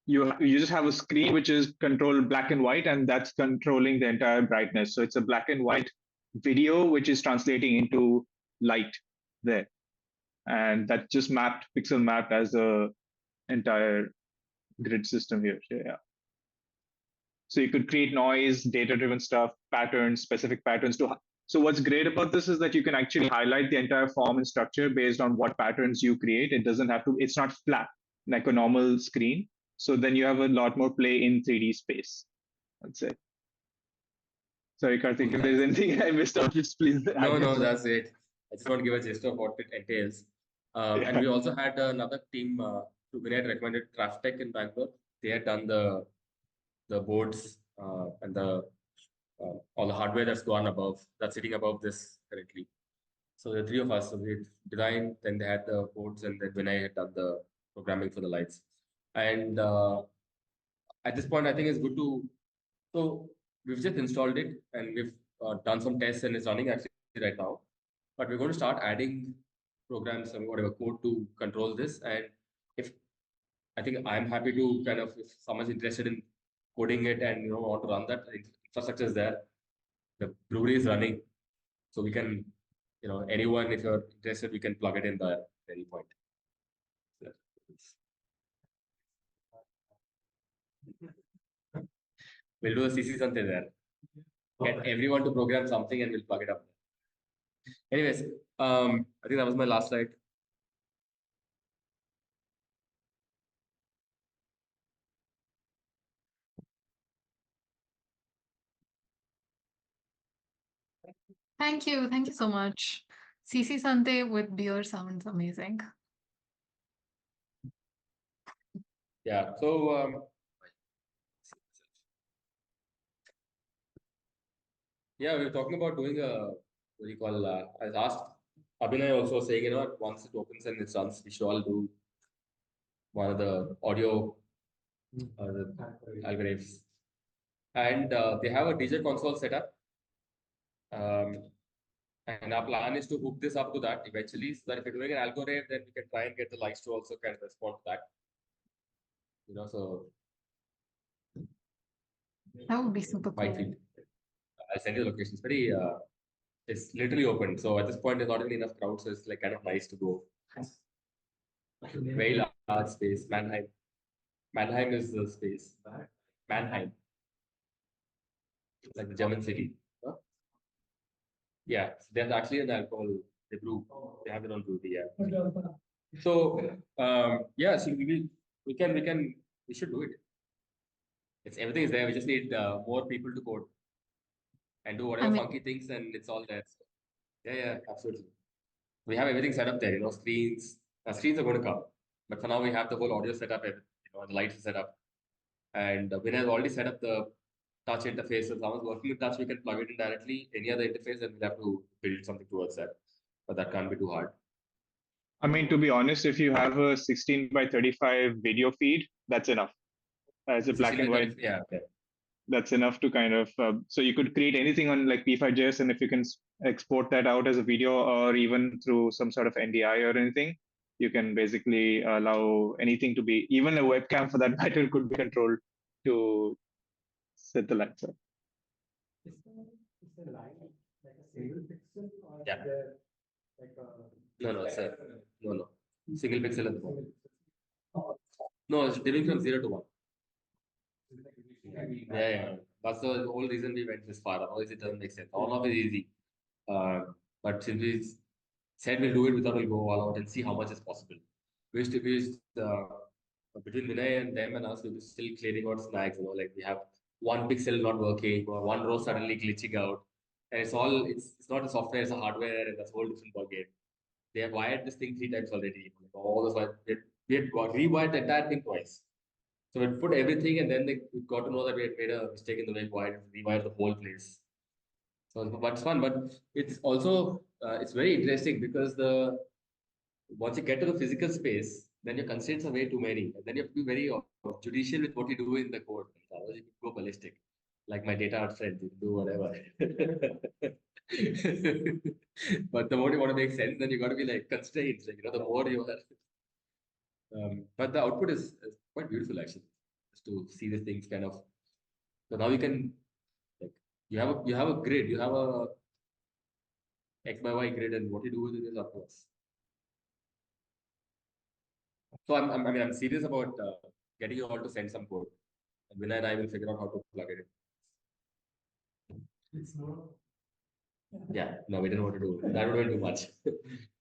you just have a screen which is controlled black and white, and that's controlling the entire brightness. So it's a black and white video which is translating into light there, and that just pixel mapped as the entire grid system here. Yeah. So you could create noise, data-driven stuff, patterns, specific patterns to. So what's great about this is that you can actually highlight the entire form and structure based on what patterns you create. It doesn't have to. It's not flat like a normal screen. So then you have a lot more play in 3D space, I'd say. Sorry, Karthik, if there's anything I missed out, just please. No, that's it. I just want to give a gist of what it entails. And we also had another team, Vinay had recommended Tech in Bangalore. They had done the boards and all the hardware that's sitting above this currently. So the three of us, so we designed, then they had the boards, and then Vinay had done the programming for the lights. And at this point, I think it's good to. So we've just installed it, and we've done some tests, and it's running actually right now. But we're going to start adding programs and whatever code to control this. And I think I'm happy to kind of, if someone's interested in coding it and want to run that, infrastructure is there. The brewery is running, so we can, anyone, if you're interested, we can plug it in there at any point. We'll do a CCSanté there. Get everyone to program something and we'll plug it up. Anyways, I think that was my last slide. Thank you. Thank you so much. CCSanté with beer sounds amazing. Yeah. So yeah, we were talking about doing what do you call? I asked Abhinay also saying, once it opens and it runs, we should all do one of the audio algorithms. And they have a DJ console setup. And our plan is to hook this up to that eventually, so that if you're doing an algorithm, then we can try and get the lights to also kind of respond to that. So that would be super cool. I'll send you the location. It's literally open. So at this point, there's not even enough crowd, so it's like kind of nice to go. Very large space. Mannheim is the space. Mannheim, like the German city. Huh? Yeah, there's actually an alcohol. They brew. They have their own brewery. Yeah. So yeah, so we should do it. Everything is there. We just need more people to code and do whatever funky things, and it's all there. So, yeah, absolutely. We have everything set up there, screens. Screens are going to come. But for now, we have the whole audio set up, the lights are set up. And Vinay has already set up the touch interface. So if someone's working with touch, we can plug it in directly. Any other interface, then we'll have to build something towards that. But that can't be too hard. I mean, to be honest, if you have a 16 by 35 video feed, that's enough. As a black and white, yeah, okay. That's enough to kind of, so you could create anything on like P5.js, and if you can export that out as a video or even through some sort of NDI or anything, you can basically allow anything to be, even a webcam for that matter could be controlled to set the lights up. Is the line like a single pixel or Yeah. is there like a No, sir. No. Single pixel at the moment. No, it's dimming from 0 to 1. Yeah. That's the whole reason we went this far. Otherwise, it doesn't make sense. All of it is easy. But since we said we'll do it, we thought we'll go all out and see how much is possible. We used between Vinay and them and us, we were still clearing out snags. Like we have one pixel not working or one row suddenly glitching out. And it's not the software, it's the hardware, and that's a whole different ballgame. They have wired this thing 3 times already. All this we had rewired the entire thing twice. So we put everything, and then we got to know that we had made a mistake in the way we rewired the whole place. So, but it's fun. But it's also it's very interesting because once you get to the physical space, then your constraints are way too many, and then you have to be very judicious with what you do in the code. Otherwise, you can go ballistic. Like my data art friend, you can do whatever. But the more you want to make sense, then you got to be like constrained. Like the more you are. But the output is quite beautiful actually. Just to see these things kind of. So now you can like you have a grid, you have a X by Y grid, and what you do with it is up to us. So I'm serious about getting you all to send some code, and Vinay and I will figure out how to plug it in. it's more Yeah, no, we didn't want to do that. Would be too much.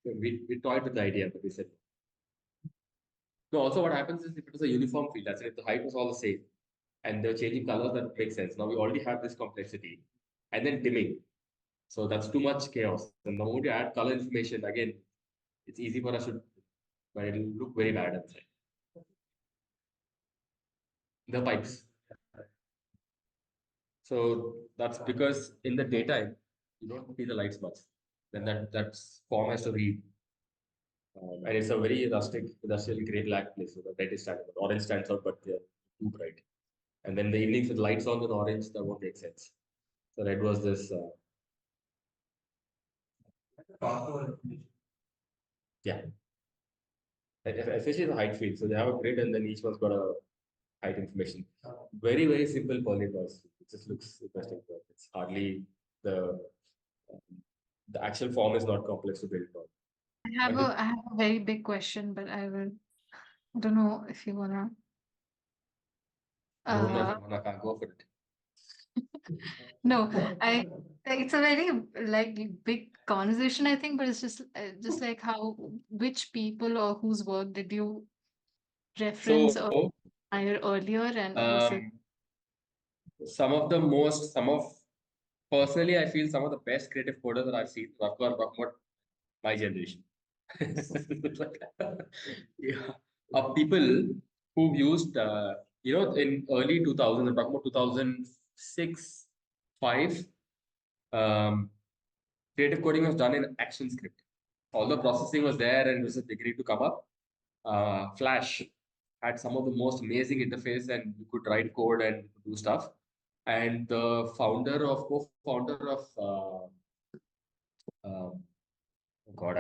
we toyed with the idea, but we said no. Also, what happens is if it was a uniform field, that's it. If the height was all the same, and they're changing colors, that makes sense. Now we already have this complexity, and then dimming. So that's too much chaos. And the moment you add color information, again, it's easy for us to, but it'll look very bad inside. The pipes. So that's because in the daytime, you don't see the lights much. Then that form has to read. And it's a very rustic, industrial grey black place. So the red is standing out. Orange stands out, but they're too bright. And then the evenings with lights on and orange, that won't make sense. So red was this. Yeah. Especially the height field. So they have a grid and then each one's got a height information. Very, very simple polygons. It just looks interesting. But it's hardly the actual form is not complex to build on. I have a very big question, but I don't know if you wanna. I don't know if I can't go for it. No, it's a very like big conversation, I think, but it's just like which people or whose work did you reference or admire earlier, and was it? Personally, I feel some of the best creative coders that I've seen, I've got talking about my generation. Yeah. Of people who've used, in early 2000s, I'm talking about 2006, 5, creative coding was done in ActionScript. All the processing was there and it was a degree to come up. Flash had some of the most amazing interface and you could write code and do stuff. And the co-founder of oh God,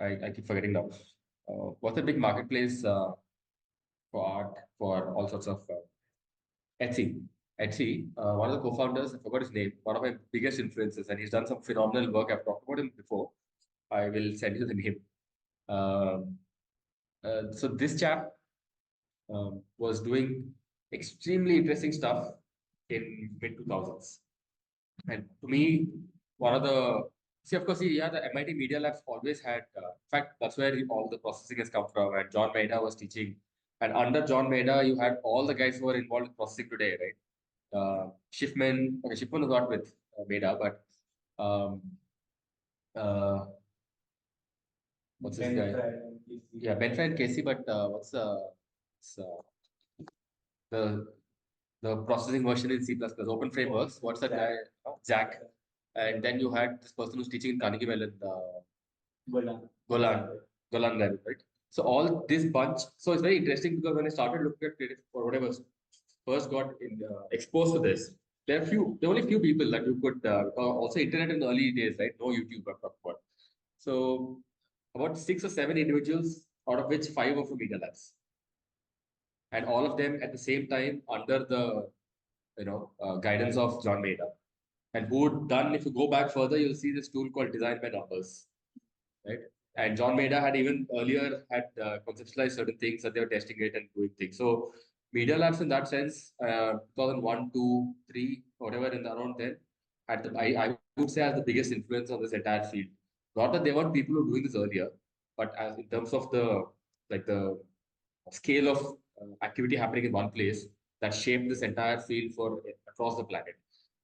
I keep forgetting now. What's a big marketplace for art for all sorts of Etsy? Etsy, one of the co-founders, I forgot his name, one of my biggest influences, and he's done some phenomenal work. I've talked about him before. I will send you the name. So this chap was doing extremely interesting stuff in mid 2000s, and to me, one of the of course, the MIT Media Labs always had. In fact, that's where all the processing has come from. And John Maeda was teaching, and under John Maeda, you had all the guys who are involved in processing today, right? Schiffman. Okay, Schiffman was not with Maeda, but what's this guy? Yeah, Ben Fry and Casey, but what's it's, the processing version in C++, open frameworks. What's that guy? Jack. And then you had this person who's teaching in Carnegie Mellon, Golan, level, right? So all this bunch. So it's very interesting because when I started looking at creative or whatever, first got exposed to this, there are only few people that you could also internet in the early days, right? No YouTube or what. So about 6 or 7 individuals, out of which 5 were from Media Labs, and all of them at the same time under the guidance of John Maeda. And who done, if you go back further, you'll see this tool called Design by Numbers, right? And John Maeda had even earlier had conceptualized certain things that they were testing it and doing things. So Media Labs in that sense, 2001, 2, 3, whatever, in around then, I would say has the biggest influence on this entire field. Not that there weren't people who were doing this earlier, but as in terms of the scale of activity happening in one place that shaped this entire field for across the planet.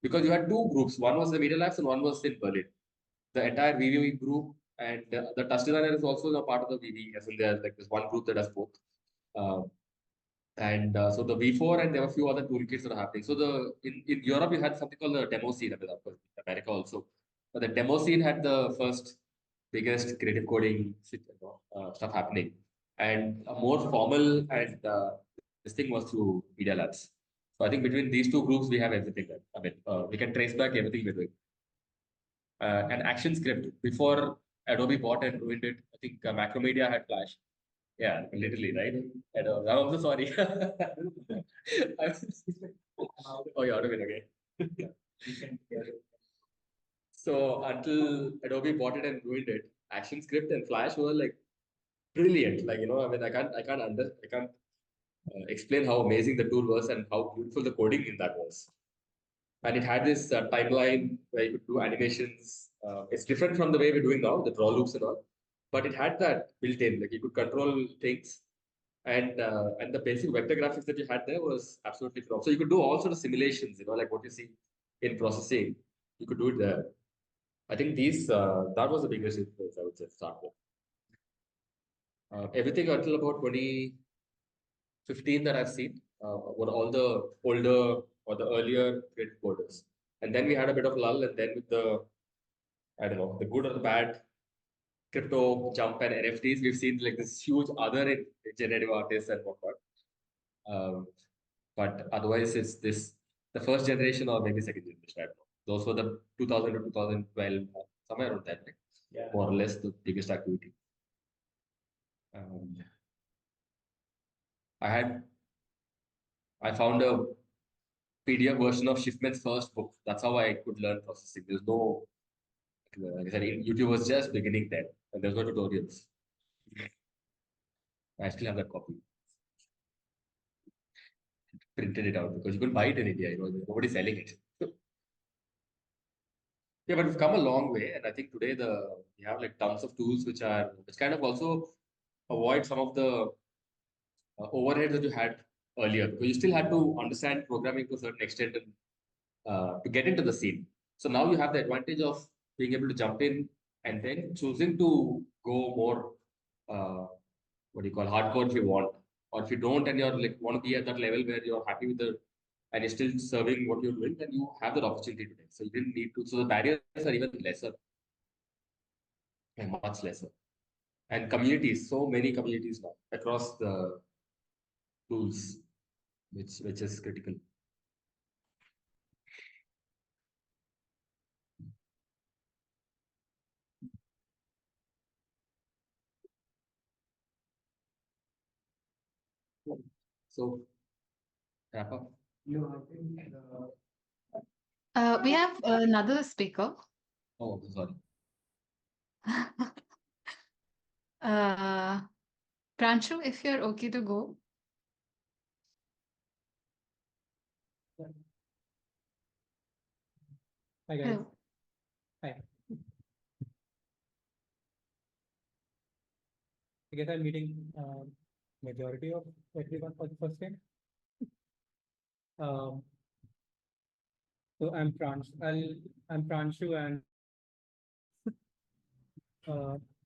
Because you had two groups, one was the Media Labs and one was in Berlin. The entire VVE group and the touch designer is also a part of the VVE, as in there's like this one group that does both. So the V4 and there were a few other toolkits that are happening. So in Europe you had something called the demo scene, of course, America also. But the demo scene had the first biggest creative coding stuff happening. And a more formal and this thing was through Media Labs. So I think between these two groups we have everything. We can trace back everything we're doing. An action script before Adobe bought and ruined it. I think Macromedia had Flash. Yeah, literally, right? And I'm also sorry. Oh, yeah, Adobe again. So until Adobe bought it and ruined it, ActionScript and Flash were like brilliant. Like I can't explain how amazing the tool was and how beautiful the coding in that was. And it had this timeline where you could do animations. It's different from the way we're doing now, the draw loops and all. But it had that built in, like you could control things, and the basic vector graphics that you had there was absolutely phenomenal. So you could do all sort of simulations, like what you see in processing, you could do it there. I think that was the biggest influence I would say start with. Everything until about 2015 that I've seen were all the older or the earlier creative coders, and then we had a bit of lull, and then with the the good or the bad crypto jump and NFTs, we've seen like this huge other generative artists and whatnot. But otherwise, it's the first generation or maybe second generation. I don't know. Those were the 2000 to 2012, somewhere around that, more or less the biggest activity. I found a PDF version of Schiffman's first book. That's how I could learn processing. There's no, like I said, YouTube was just beginning then, and there's no tutorials. I still have that copy. Printed it out because you couldn't buy it in India. Nobody's selling it. Yeah, but we've come a long way, and I think today we have like tons of tools which kind of also avoid some of the overhead that you had earlier, because you still had to understand programming to a certain extent and to get into the scene. So now you have the advantage of being able to jump in and then choosing to go more hardcore if you want, or if you don't and you're like want to be at that level where you're happy with and you're still serving what you're doing, then you have that opportunity today. So you didn't need to. So the barriers are even lesser, and much lesser. And communities, so many communities now across the tools, which is critical. So wrap up. We have another speaker. Oh, sorry. Pranshu, if you're okay to go. Hi guys. Hello. Hi. I guess I'm meeting majority of everyone for the first time. So I'm Pranshu and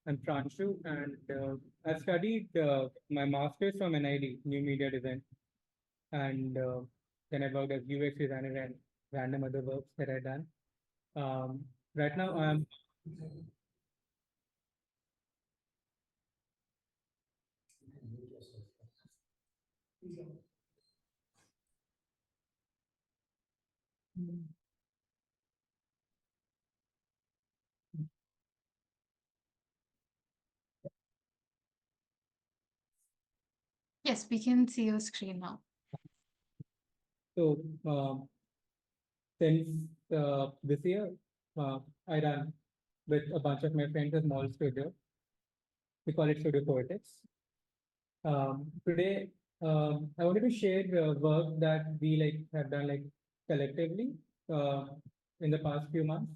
I'm Pranshu, and I've studied my master's from NID, New Media Design, and then I worked as UX designer and random other works that I've done. Right now, I'm Yes, we can see your screen now. so since this year, I run with a bunch of my friends a small studio. We call it Studio Poetics. Today, I wanted to share work that we have done collectively uh, in the past few months.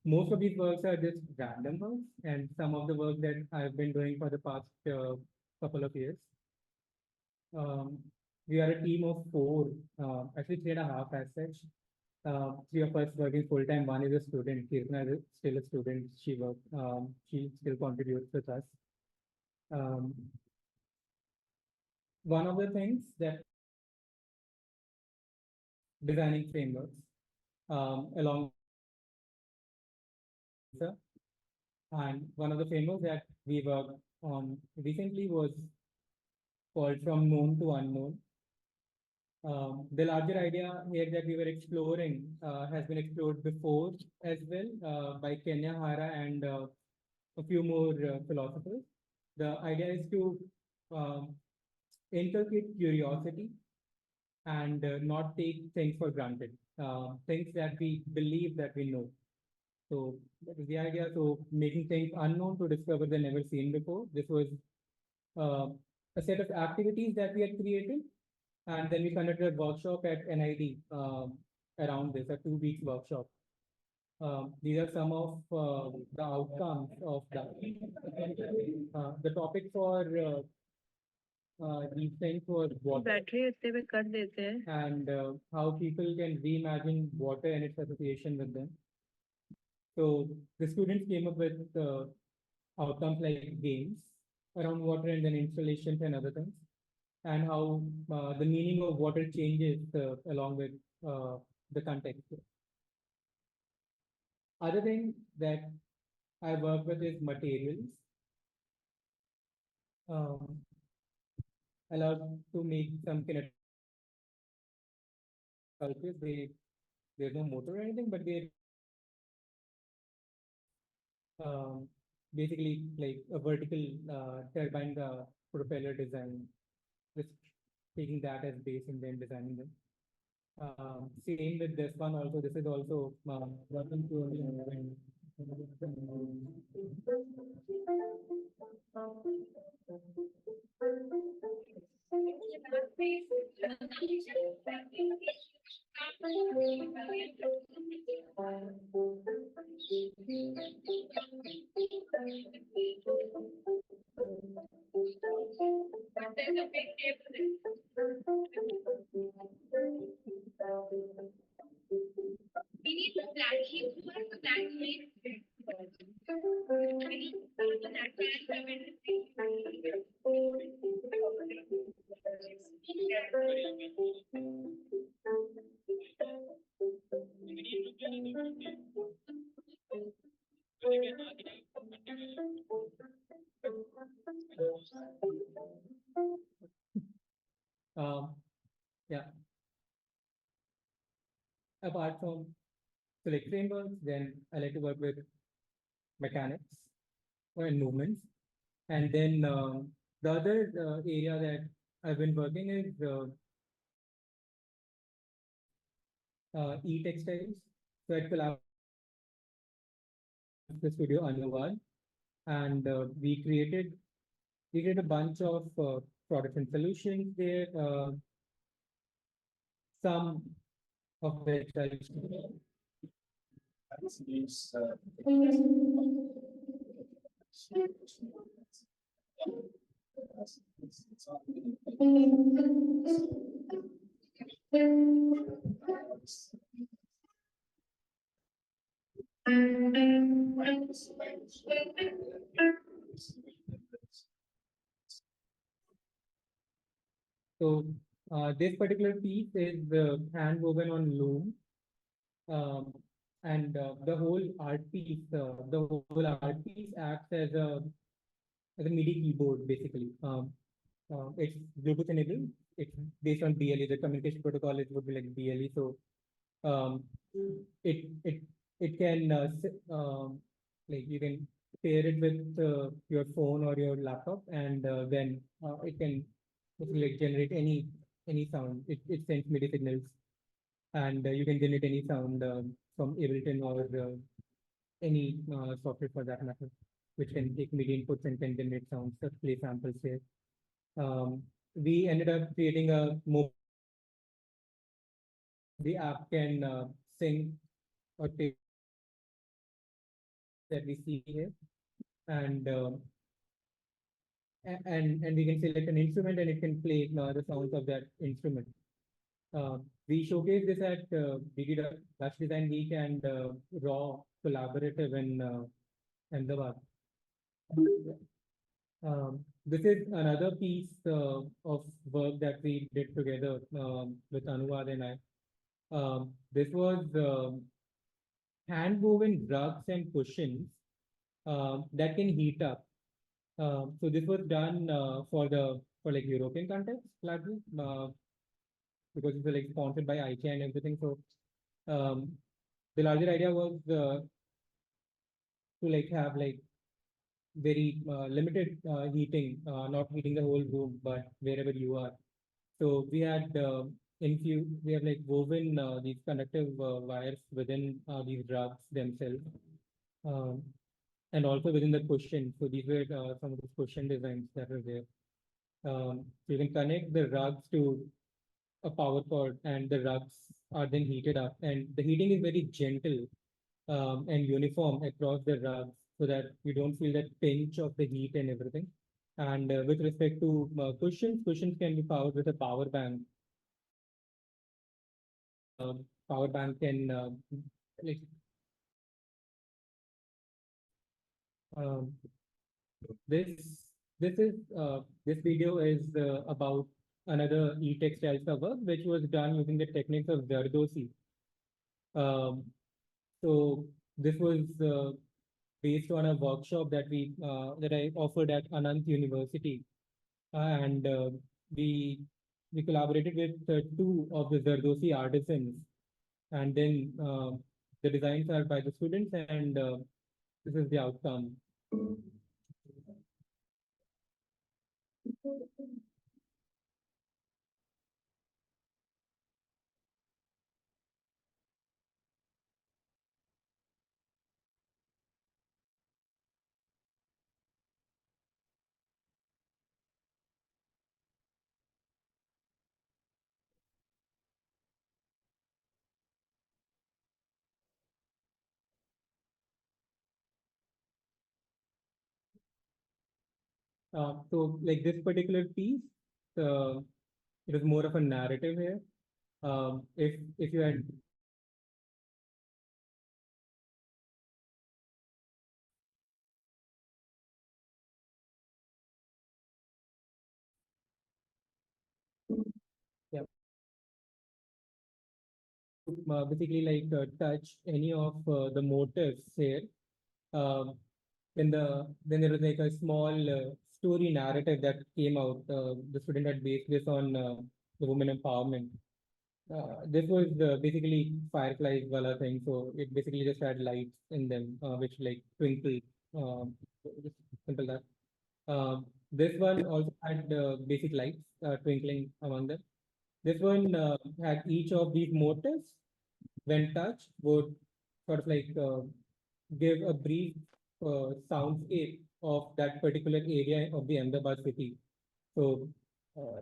Most of these works are just random works, and some of the work that I've been doing for the past couple of years. Um, we are a team of four, actually 3.5 as such. Three of us working full time. One is a student. Kirtana is still a student. She still contributes with us. One of the things that designing frameworks along and one of the frameworks that we worked on recently was called From Known to Unknown. The larger idea here that we were exploring has been explored before as well by Kenya Hara and a few more philosophers. The idea is to inculcate curiosity and not take things for granted, things that we believe that we know. So that is the idea. So making things unknown to discover the never seen before. This was a set of activities that we had created, and then we conducted a workshop at NID around this, a 2 weeks workshop. These are some of the outcomes of that. The topic for these things was water and how people can reimagine water and its association with them. So the students came up with outcomes like games around water and then installations and other things, and how the meaning of water changes along with the context. Other thing that I work with is materials. Allowed to make some kinetic sculptures. There's no motor or anything, but they basically like a vertical turbine propeller design, just taking that as base and then designing them. Same with this one also. This is also working to yeah. Apart from select frameworks, then I like to work with mechanics or in movements. And then the other area that I've been working is e-textiles. So at Collab, the studio Anuvad, and we created a bunch of products and solutions there. Some of the textiles. So this particular piece is hand woven on loom, um, and the whole art piece, acts as a MIDI keyboard basically. It's Bluetooth enabled. It's based on BLE. The communication protocol it would be like BLE. So um, it it it can like you can pair it with your phone or your laptop, and then it can basically like generate any sound. It sends MIDI signals, and you can generate any sound from Ableton or any software for that matter, which can take MIDI inputs and can generate sounds, play samples here. We ended up creating a mobile. The app can sing or play that we see here, and and we can select an instrument and it can play the sounds of that instrument. We showcased this at Dutch Design Week and Raw Collaborative in Ahmedabad. This is another piece of work that we did together with Anuvad and I. This was hand woven rugs and cushions that can heat up. So this was done for like European context largely because it was like sponsored by IKEA and everything. So the larger idea was to like have like very limited heating, not heating the whole room, but wherever you are. So we had we have like woven these conductive wires within these rugs themselves, um, and also within the cushion. So these were some of the cushion designs that were there. So you can connect the rugs to a power cord, and the rugs are then heated up, and the heating is very gentle and uniform across the rugs, so that you don't feel that pinch of the heat and everything. And with respect to cushions can be powered with a power bank. Power bank can like um, this this video is about another e-textiles cover, which was done using the techniques of Zardozi. Um, so this was based on a workshop that I offered at Anant University, and we we collaborated with two of the Zardozi artisans, and then the designs are by the students, and this is the outcome. So like this particular piece, uh, it is more of a narrative here. If you had yeah, basically like touch any of the motifs here, um, then there was like a small story narrative that came out. The student had based this on the women empowerment. This was basically fireflies wala thing, so it basically just had lights in them, which like twinkle. Just simple that. This one also had basic lights twinkling among them. This one had each of these motifs, when touched, would sort of like give a brief soundscape of that particular area of the Ahmedabad city. So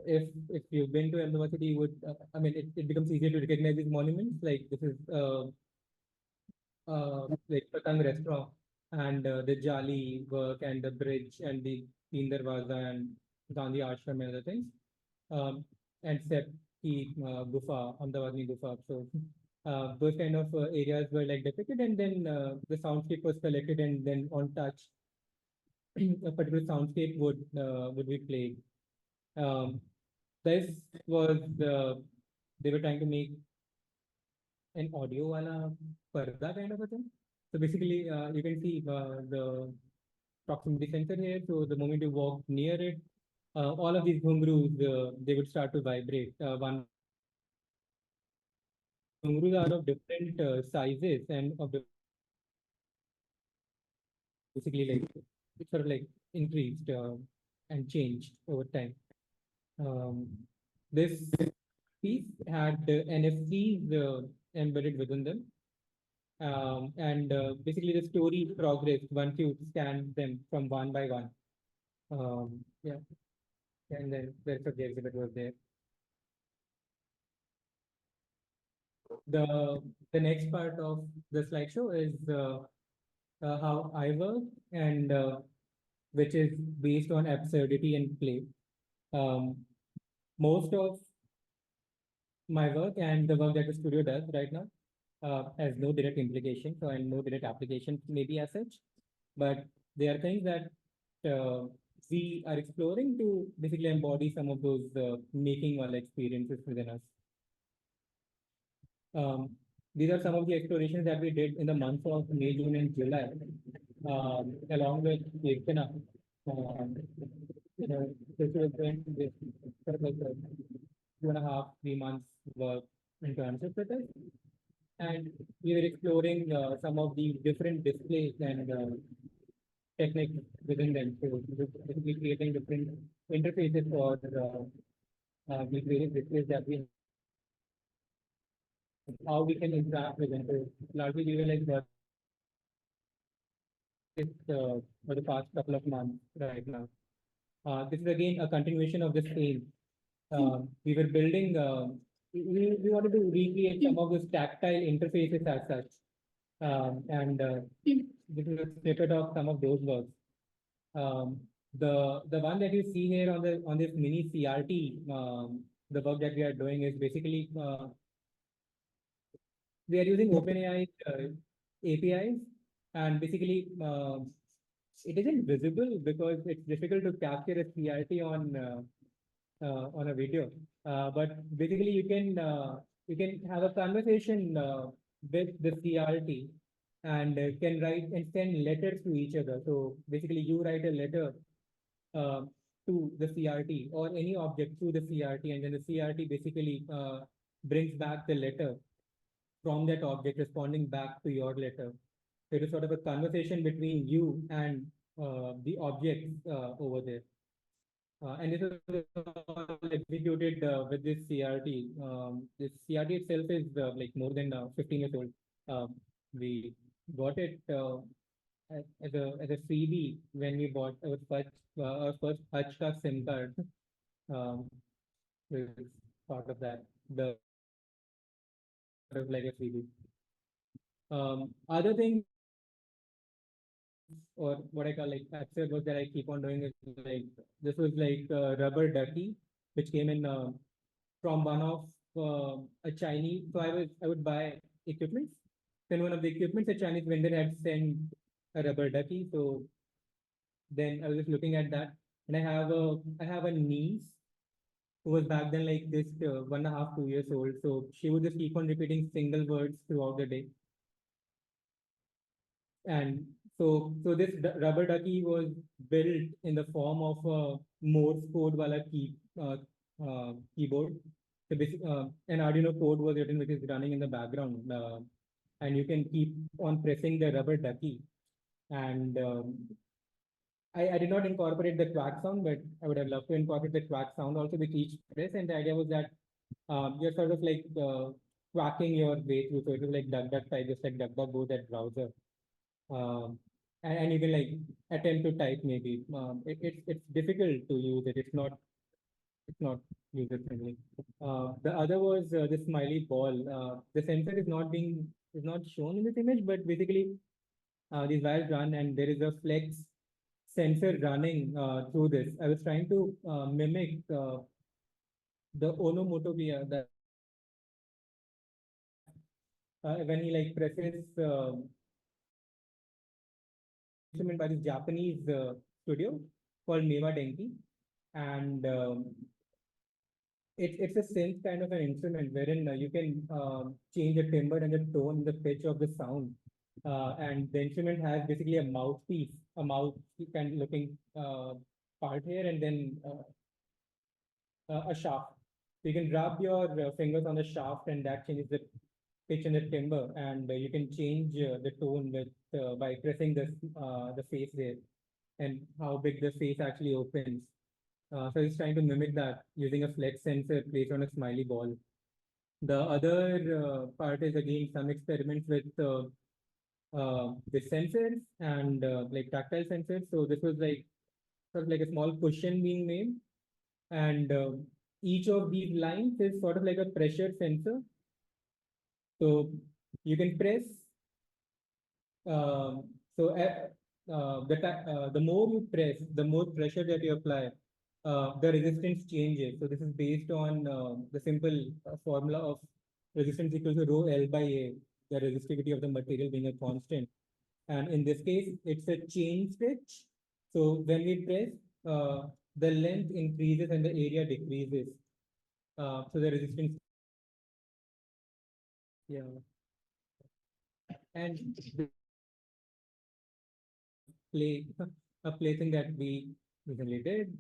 if you've been to Ahmedabad city, you would I mean it becomes easier to recognize these monuments. Like this is like Patang restaurant, and the Jali work and the bridge and the Teen Darwaza and Gandhi Ashram and other things. And Sep ki Gufa, Ahmedabad Gufa. So those kind of areas were like depicted, and then the soundscape was selected, and then on touch, a particular soundscape would be played. This was they were trying to make an audio wala parda kind of a thing. So basically, you can see the proximity sensor here. So the moment you walk near it, all of these ghungroos, they would start to vibrate one by one. And these ghungroos are of different sizes and of different basically like it sort of like increased and changed over time. This piece had NFTs embedded within them. And basically the story progressed once you scan them from one by one. Yeah, and then the rest of the exhibit was there. The next part of the slideshow is how I work, and which is based on absurdity and play. Most of my work and the work that the studio does right now has no direct implication, so and no direct application maybe as such, but they are things that we are exploring to basically embody some of those making all experiences within us. These are some of the explorations that we did in the months of May, June, and July, along with Kirtana. This was when this sort of like 2.5, 3 months work internship with us. And we were exploring some of the different displays and techniques within them. So basically creating different interfaces for the various displays that we have, how we can interact with them. So largely we were like this for the past couple of months right now. This is again a continuation of the same. We were building, we wanted to recreate some of those tactile interfaces as such. And this is a snippet of some of those works. The one that you see here on this mini CRT, the work that we are doing is basically we are using OpenAI APIs, and basically it isn't visible because it's difficult to capture a CRT on a video. But basically you can have a conversation with the CRT, and can write and send letters to each other. So basically you write a letter to the CRT or any object to the CRT, and then the CRT basically brings back the letter from that object, responding back to your letter. So it is sort of a conversation between you and the objects over there. And this is all executed with this CRT. This CRT itself is like more than 15 years old. We got it as a freebie when we bought our first Hutchka SIM card. Is part of that. The sort of like a freebie. Other things, or what I call like absurd work that I keep on doing is like this was like a rubber ducky which came in from one of a Chinese. So I would buy equipment. Then one of the equipments a Chinese vendor had sent a rubber ducky. So then I was just looking at that, and I have a niece who was back then like this 1.5, 2 years old. So she would just keep on repeating single words throughout the day. And so this rubber ducky was built in the form of a Morse code wala keyboard. So basically, an Arduino code was written which is running in the background, and you can keep on pressing the rubber ducky. And I did not incorporate the quack sound, but I would have loved to incorporate the quack sound also with each press. And the idea was that you're sort of like quacking your way through. So it was like duck type, just like DuckDuckGo, that browser. And you can like attempt to type maybe. It's difficult to use it. It's not user friendly. The other was the smiley ball. The sensor is not shown in this image, but basically these wires run, and there is a flex sensor running through this. I was trying to mimic the onomatopoeia that when he like presses instrument by this Japanese studio called Meva Denki, and it's a synth kind of an instrument wherein you can change the timbre and the tone, the pitch of the sound, and the instrument has basically a mouthpiece, a mouth kind of looking part here, and then a shaft. So you can rub your fingers on the shaft, and that changes the pitch and the timbre, and you can change the tone with by pressing the face there, and how big the face actually opens. So it's trying to mimic that using a flex sensor placed on a smiley ball. The other part is again some experiments with sensors and like tactile sensors. So this was like sort of like a small cushion being made, and each of these lines is sort of like a pressure sensor. So you can press. Um, so the more you press, the more pressure that you apply, the resistance changes. So this is based on the simple formula of resistance equals to rho L by A, the resistivity of the material being a constant. And in this case, it's a chain stitch. So when we press, the length increases and the area decreases. So the resistance, yeah. And play a plaything that we recently did.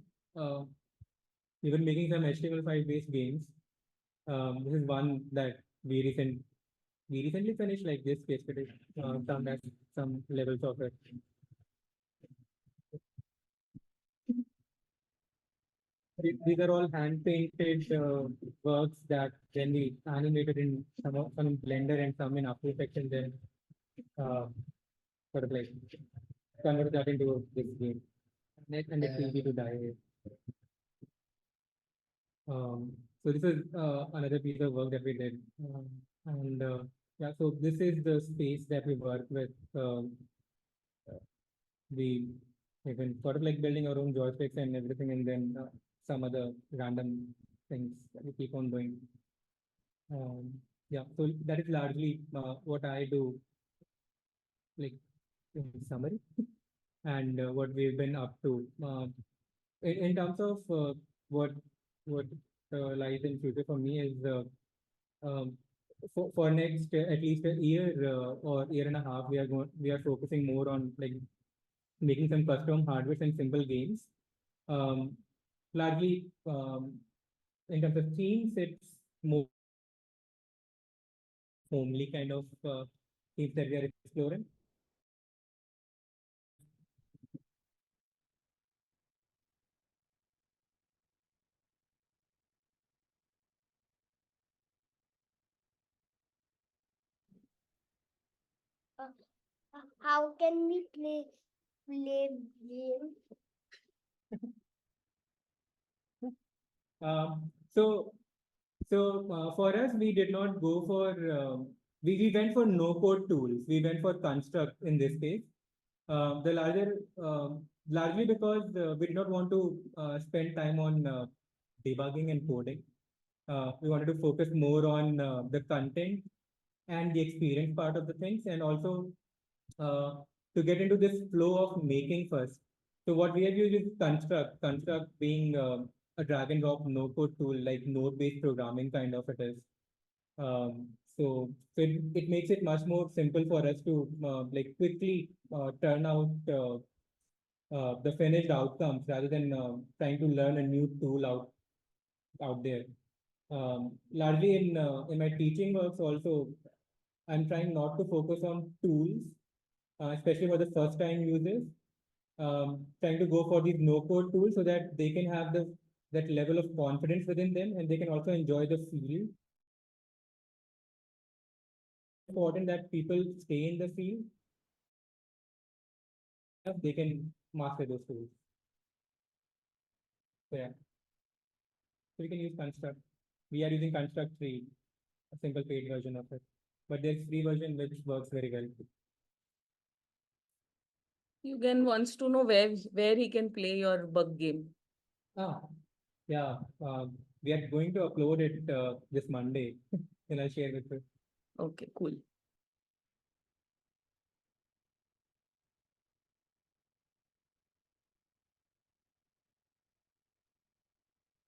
We were making some HTML5 based games. This is one that we recently finished like this case today. Some has some levels of it. These are all hand painted works that then we animated in some in Blender and some in After Effects, and then sort of like convert that into this game. And it's easy to die. So this is another piece of work that we did, and yeah. So this is the space that we work with. We've been sort of like building our own joysticks and everything, and then some other random things that we keep on doing. Yeah. So that is largely what I do, like in summary, and what we've been up to. In terms of what lies in future for me is um, for next at least a year or year and a half, we are focusing more on like making some custom hardware and simple games. Largely in terms of themes, it's more homely kind of themes that we are exploring. How can we play games? So for us, we did not go for we went for no code tools. We went for construct in this case. The largely because we did not want to spend time on debugging and coding. We wanted to focus more on the content and the experience part of the things, and also uh, to get into this flow of making first. So what we have used is construct being a drag and drop no code tool, like node based programming kind of it is. So it makes it much more simple for us to like quickly turn out the finished outcomes rather than trying to learn a new tool out there. Largely in my teaching works also, I'm trying not to focus on tools, especially for the first time users. Trying to go for these no code tools so that they can have that level of confidence within them, and they can also enjoy the field. Important that people stay in the field, they can master those tools. So yeah, so we can use construct. We are using construct 3, a simple paid version of it, but there's free version which works very well. Yugen wants to know where he can play your bug game. Yeah, we are going to upload it this Monday, and I'll share with you. Okay, cool.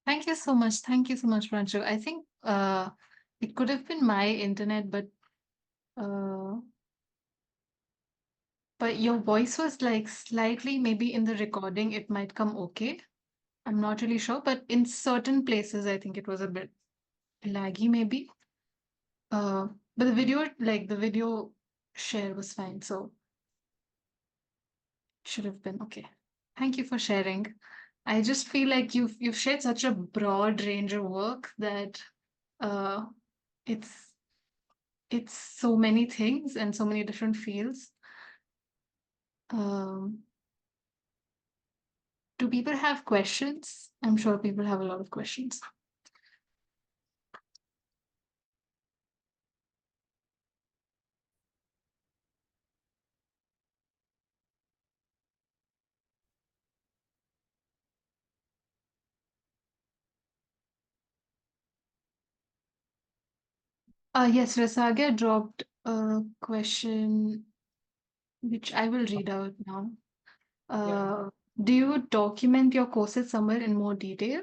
Thank you so much. Thank you so much, Pranshu. I think it could have been my internet, uh, but your voice was like slightly, maybe in the recording, it might come okay. I'm not really sure, but in certain places, I think it was a bit laggy, maybe. Uh, but the video share was fine, so it should have been okay. Thank you for sharing. I just feel like you've shared such a broad range of work that uh, it's it's so many things and so many different fields. Um, do people have questions? I'm sure people have a lot of questions. Yes, Rasaga dropped a question which I will read out now. Do you document your courses somewhere in more detail?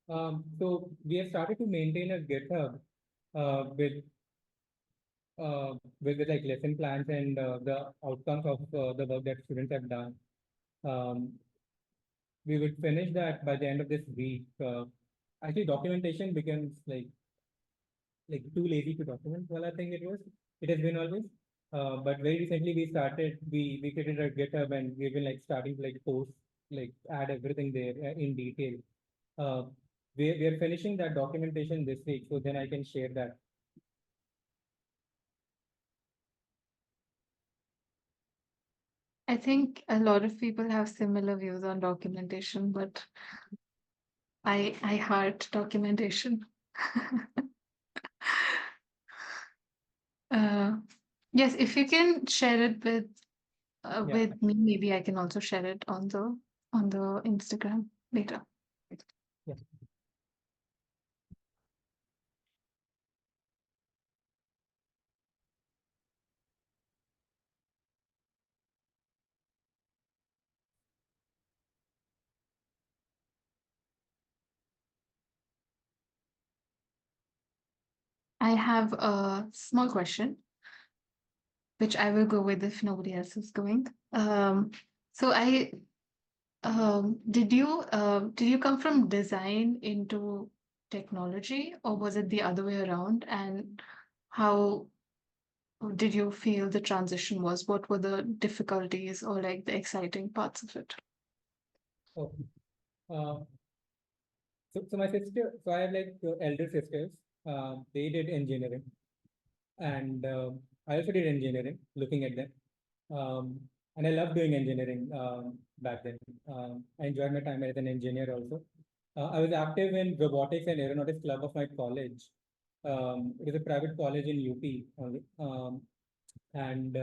So we have started to maintain a GitHub with like lesson plans and the outcomes of the work that students have done. Um, we would finish that by the end of this week. Actually, documentation becomes like too lazy to document. Well, I think it has been always. But very recently we created a GitHub and we've been like starting to like post, like add everything there in detail. Uh, we are finishing that documentation this week, so then I can share that. I think a lot of people have similar views on documentation, but I heart documentation. Yes, if you can share it Yeah. with me, maybe I can also share it on the Instagram later. Yeah. I have a small question, which I will go with if nobody else is going. So did you come from design into technology, or was it the other way around? And how did you feel the transition was? What were the difficulties or like the exciting parts of it? Oh. Uh, so my sister, so I have like elder sisters. They did engineering, and I also did engineering. Looking at them, and I loved doing engineering back then. I enjoyed my time as an engineer also. I was active in robotics and aeronautics club of my college. It was a private college in UP only, and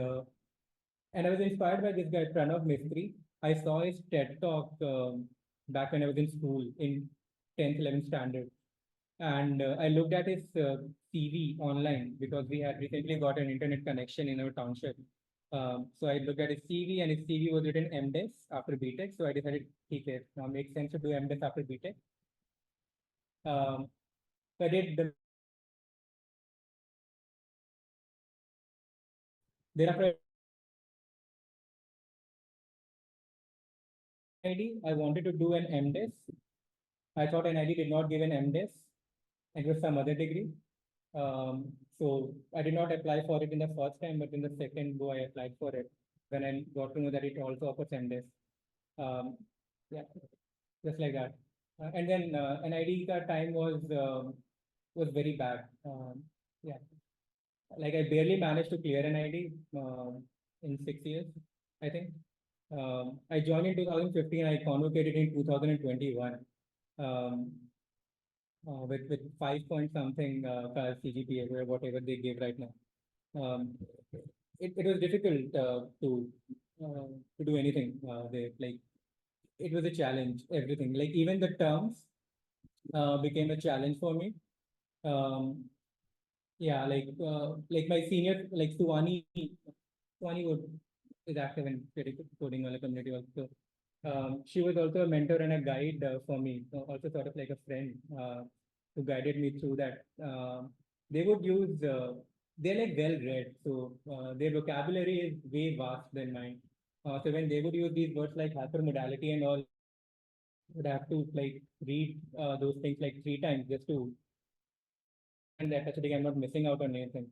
and I was inspired by this guy, Pranav Mistry. I saw his TED talk back when I was in school in 10th, 11th standard. And I looked at his CV online because we had recently got an internet connection in our township. So I looked at his CV and his CV was written MDes after BTech. So I decided, okay, now makes sense to do MDes after BTech. So I did the thereafter I wanted to do an MDes. I thought NID did not give an MDes. It was some other degree. So I did not apply for it in the first time, but in the second go, I applied for it when I got to know that it also offers MDes. Yeah, just like that. And then NID time was very bad. Yeah, like I barely managed to clear NID in 6 years, I think. I joined in 2015. I convocated in 2021. Um, with 5 point something CGPA or whatever they give right now. It was difficult to do anything there. Like it was a challenge. Everything, like even the terms became a challenge for me. Um, yeah, like my senior, like Suwani would is active in coding community also. She was also a mentor and a guide for me, also sort of like a friend who guided me through that. They would use, they're like well read, so their vocabulary is way vast than mine. So when they would use these words like hypermodality and all, would have to like read those things like 3 times just to and that actually I'm not missing out on anything.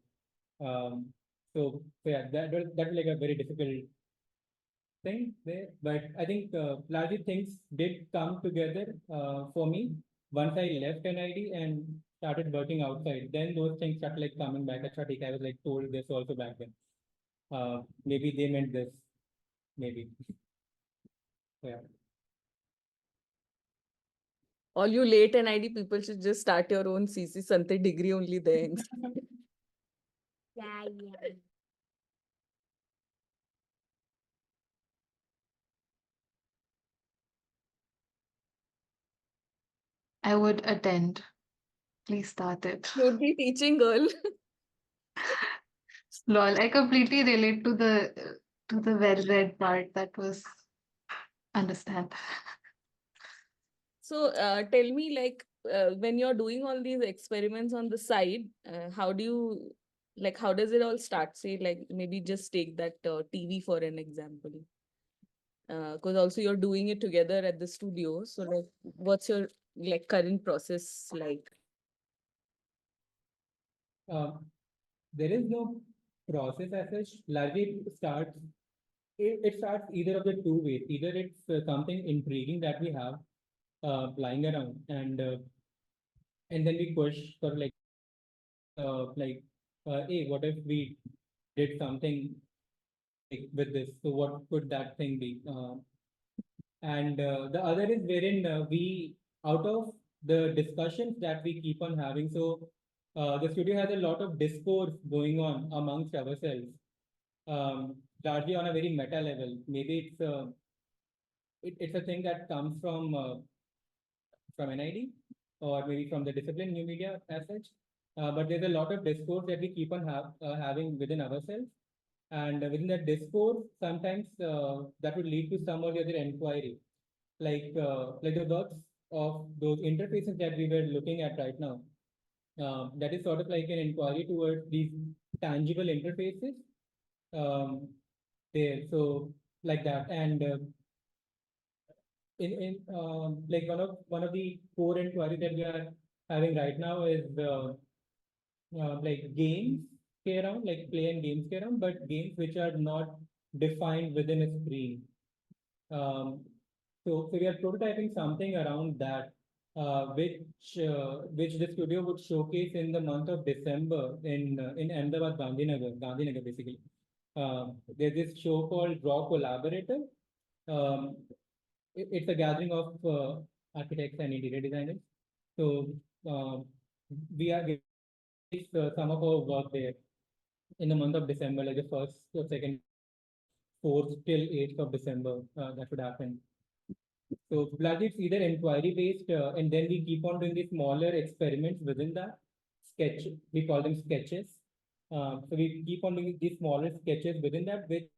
So yeah, that was like a very difficult thing there. But I think largely things did come together for me once I left NID and started working outside. Then those things started like coming back. I was like told this also back then. Maybe they meant this. Maybe. Yeah. All you late NID people should just start your own CCSanté degree only then. Yeah, yeah. I would attend. Please start it. You'd be teaching, girl. Lol, I completely relate to the well-read part. That was understand. So tell me, like, when you're doing all these experiments on the side, how do you, like, how does it all start? Say, like, maybe just take that TV for an example. Because also you're doing it together at the studio. So, like, what's your like current process like? There is no process as such. Largely it starts either of the two ways. Either it's something intriguing that we have lying around, and then we push for like hey, what if we did something like with this? So what could that thing be? And the other is wherein we out of the discussions that we keep on having. So the studio has a lot of discourse going on amongst ourselves, largely on a very meta level. Maybe it's a thing that comes from NID or maybe from the discipline new media as such. But there's a lot of discourse that we keep on having within ourselves. And within that discourse, sometimes that would lead to some or the other inquiry, like the works of those interfaces that we were looking at right now. That is sort of like an inquiry towards these tangible interfaces there. So like that, and in like one of the core inquiries that we are having right now is like games stay around, like play and games stay around, but games which are not defined within a screen. So we are prototyping something around that, which the studio would showcase in the month of December in Ahmedabad, Gandhinagar basically. There's this show called Raw Collaborative. Um, it's a gathering of architects and interior designers. So we are some of our work there in the month of December, like the first or second, 4th till 8th of December. That would happen. So largely it's either inquiry based, and then we keep on doing these smaller experiments within that sketch. We call them sketches. So we keep on doing these smaller sketches within that, which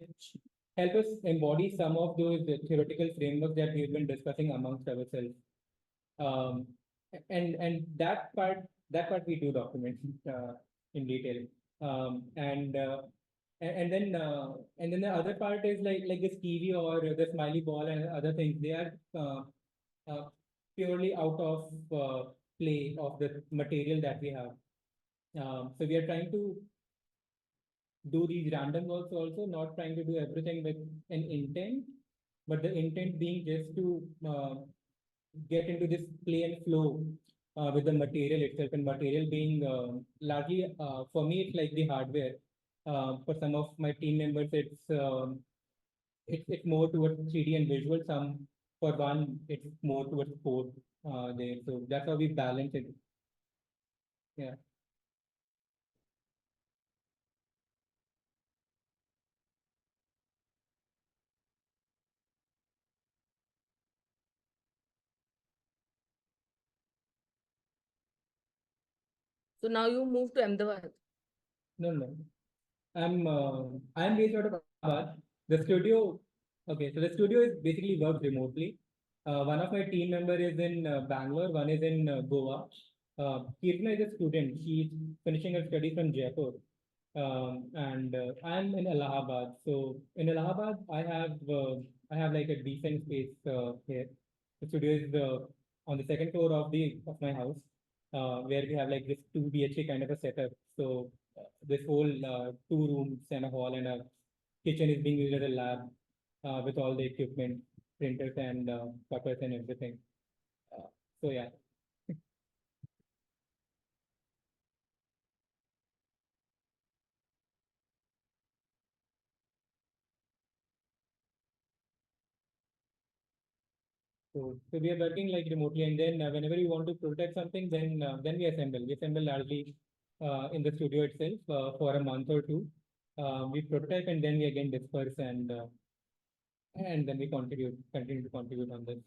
help us embody some of those theoretical frameworks that we've been discussing amongst ourselves. Um, and that part we do document in detail. And then the other part is like this TV or the smiley ball and other things. They are uh, purely out of play of the material that we have. So we are trying to do these random works also, not trying to do everything with an intent, but the intent being just to get into this play and flow with the material itself, and material being largely for me it's like the hardware. For some of my team members, it's more towards 3D and visual. Some for one, it's more towards code there. So that's how we balance it. Yeah. So now you move to Ahmedabad. No, no. I'm based out of Ahmedabad. The studio Okay, so the studio is basically works remotely. One of my team member is in Bangalore, one is in Goa. Kirtana is a student. She's finishing her study from Jaipur. And I'm in Allahabad. So in Allahabad, I have like a decent space here. The studio is on the second floor of my house, where we have like this 2 BHK kind of a setup. So this whole 2 rooms and a hall and a kitchen is being used as a lab with all the equipment, printers and cutters and everything. So yeah. So we are working like remotely, and then whenever we want to prototype something, then we assemble. We assemble largely in the studio itself for a month or two. We prototype and then we again disperse and then we continue to contribute on this.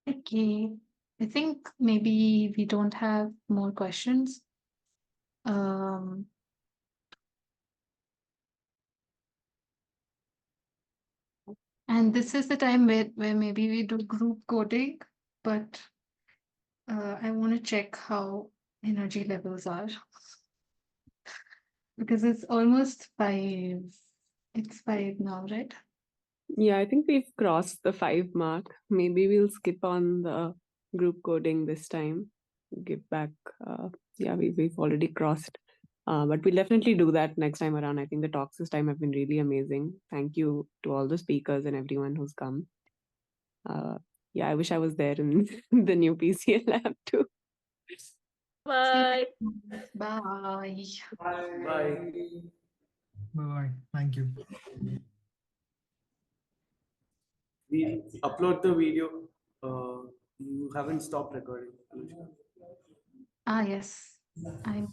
Okay, I think maybe we don't have more questions. Um, and this is the time where maybe we do group coding, but I want to check how energy levels are because it's almost 5. It's 5 now, right? Yeah, I think we've crossed the 5 mark. Maybe we'll skip on the group coding this time. Give back. Yeah, we've already crossed. But we'll definitely do that next time around. I think the talks this time have been really amazing. Thank you to all the speakers and everyone who's come. Yeah, I wish I was there in the new PCL lab too. Bye. Bye. Bye bye. Thank you. We'll upload the video. You haven't stopped recording, Anushka. Yes. I'm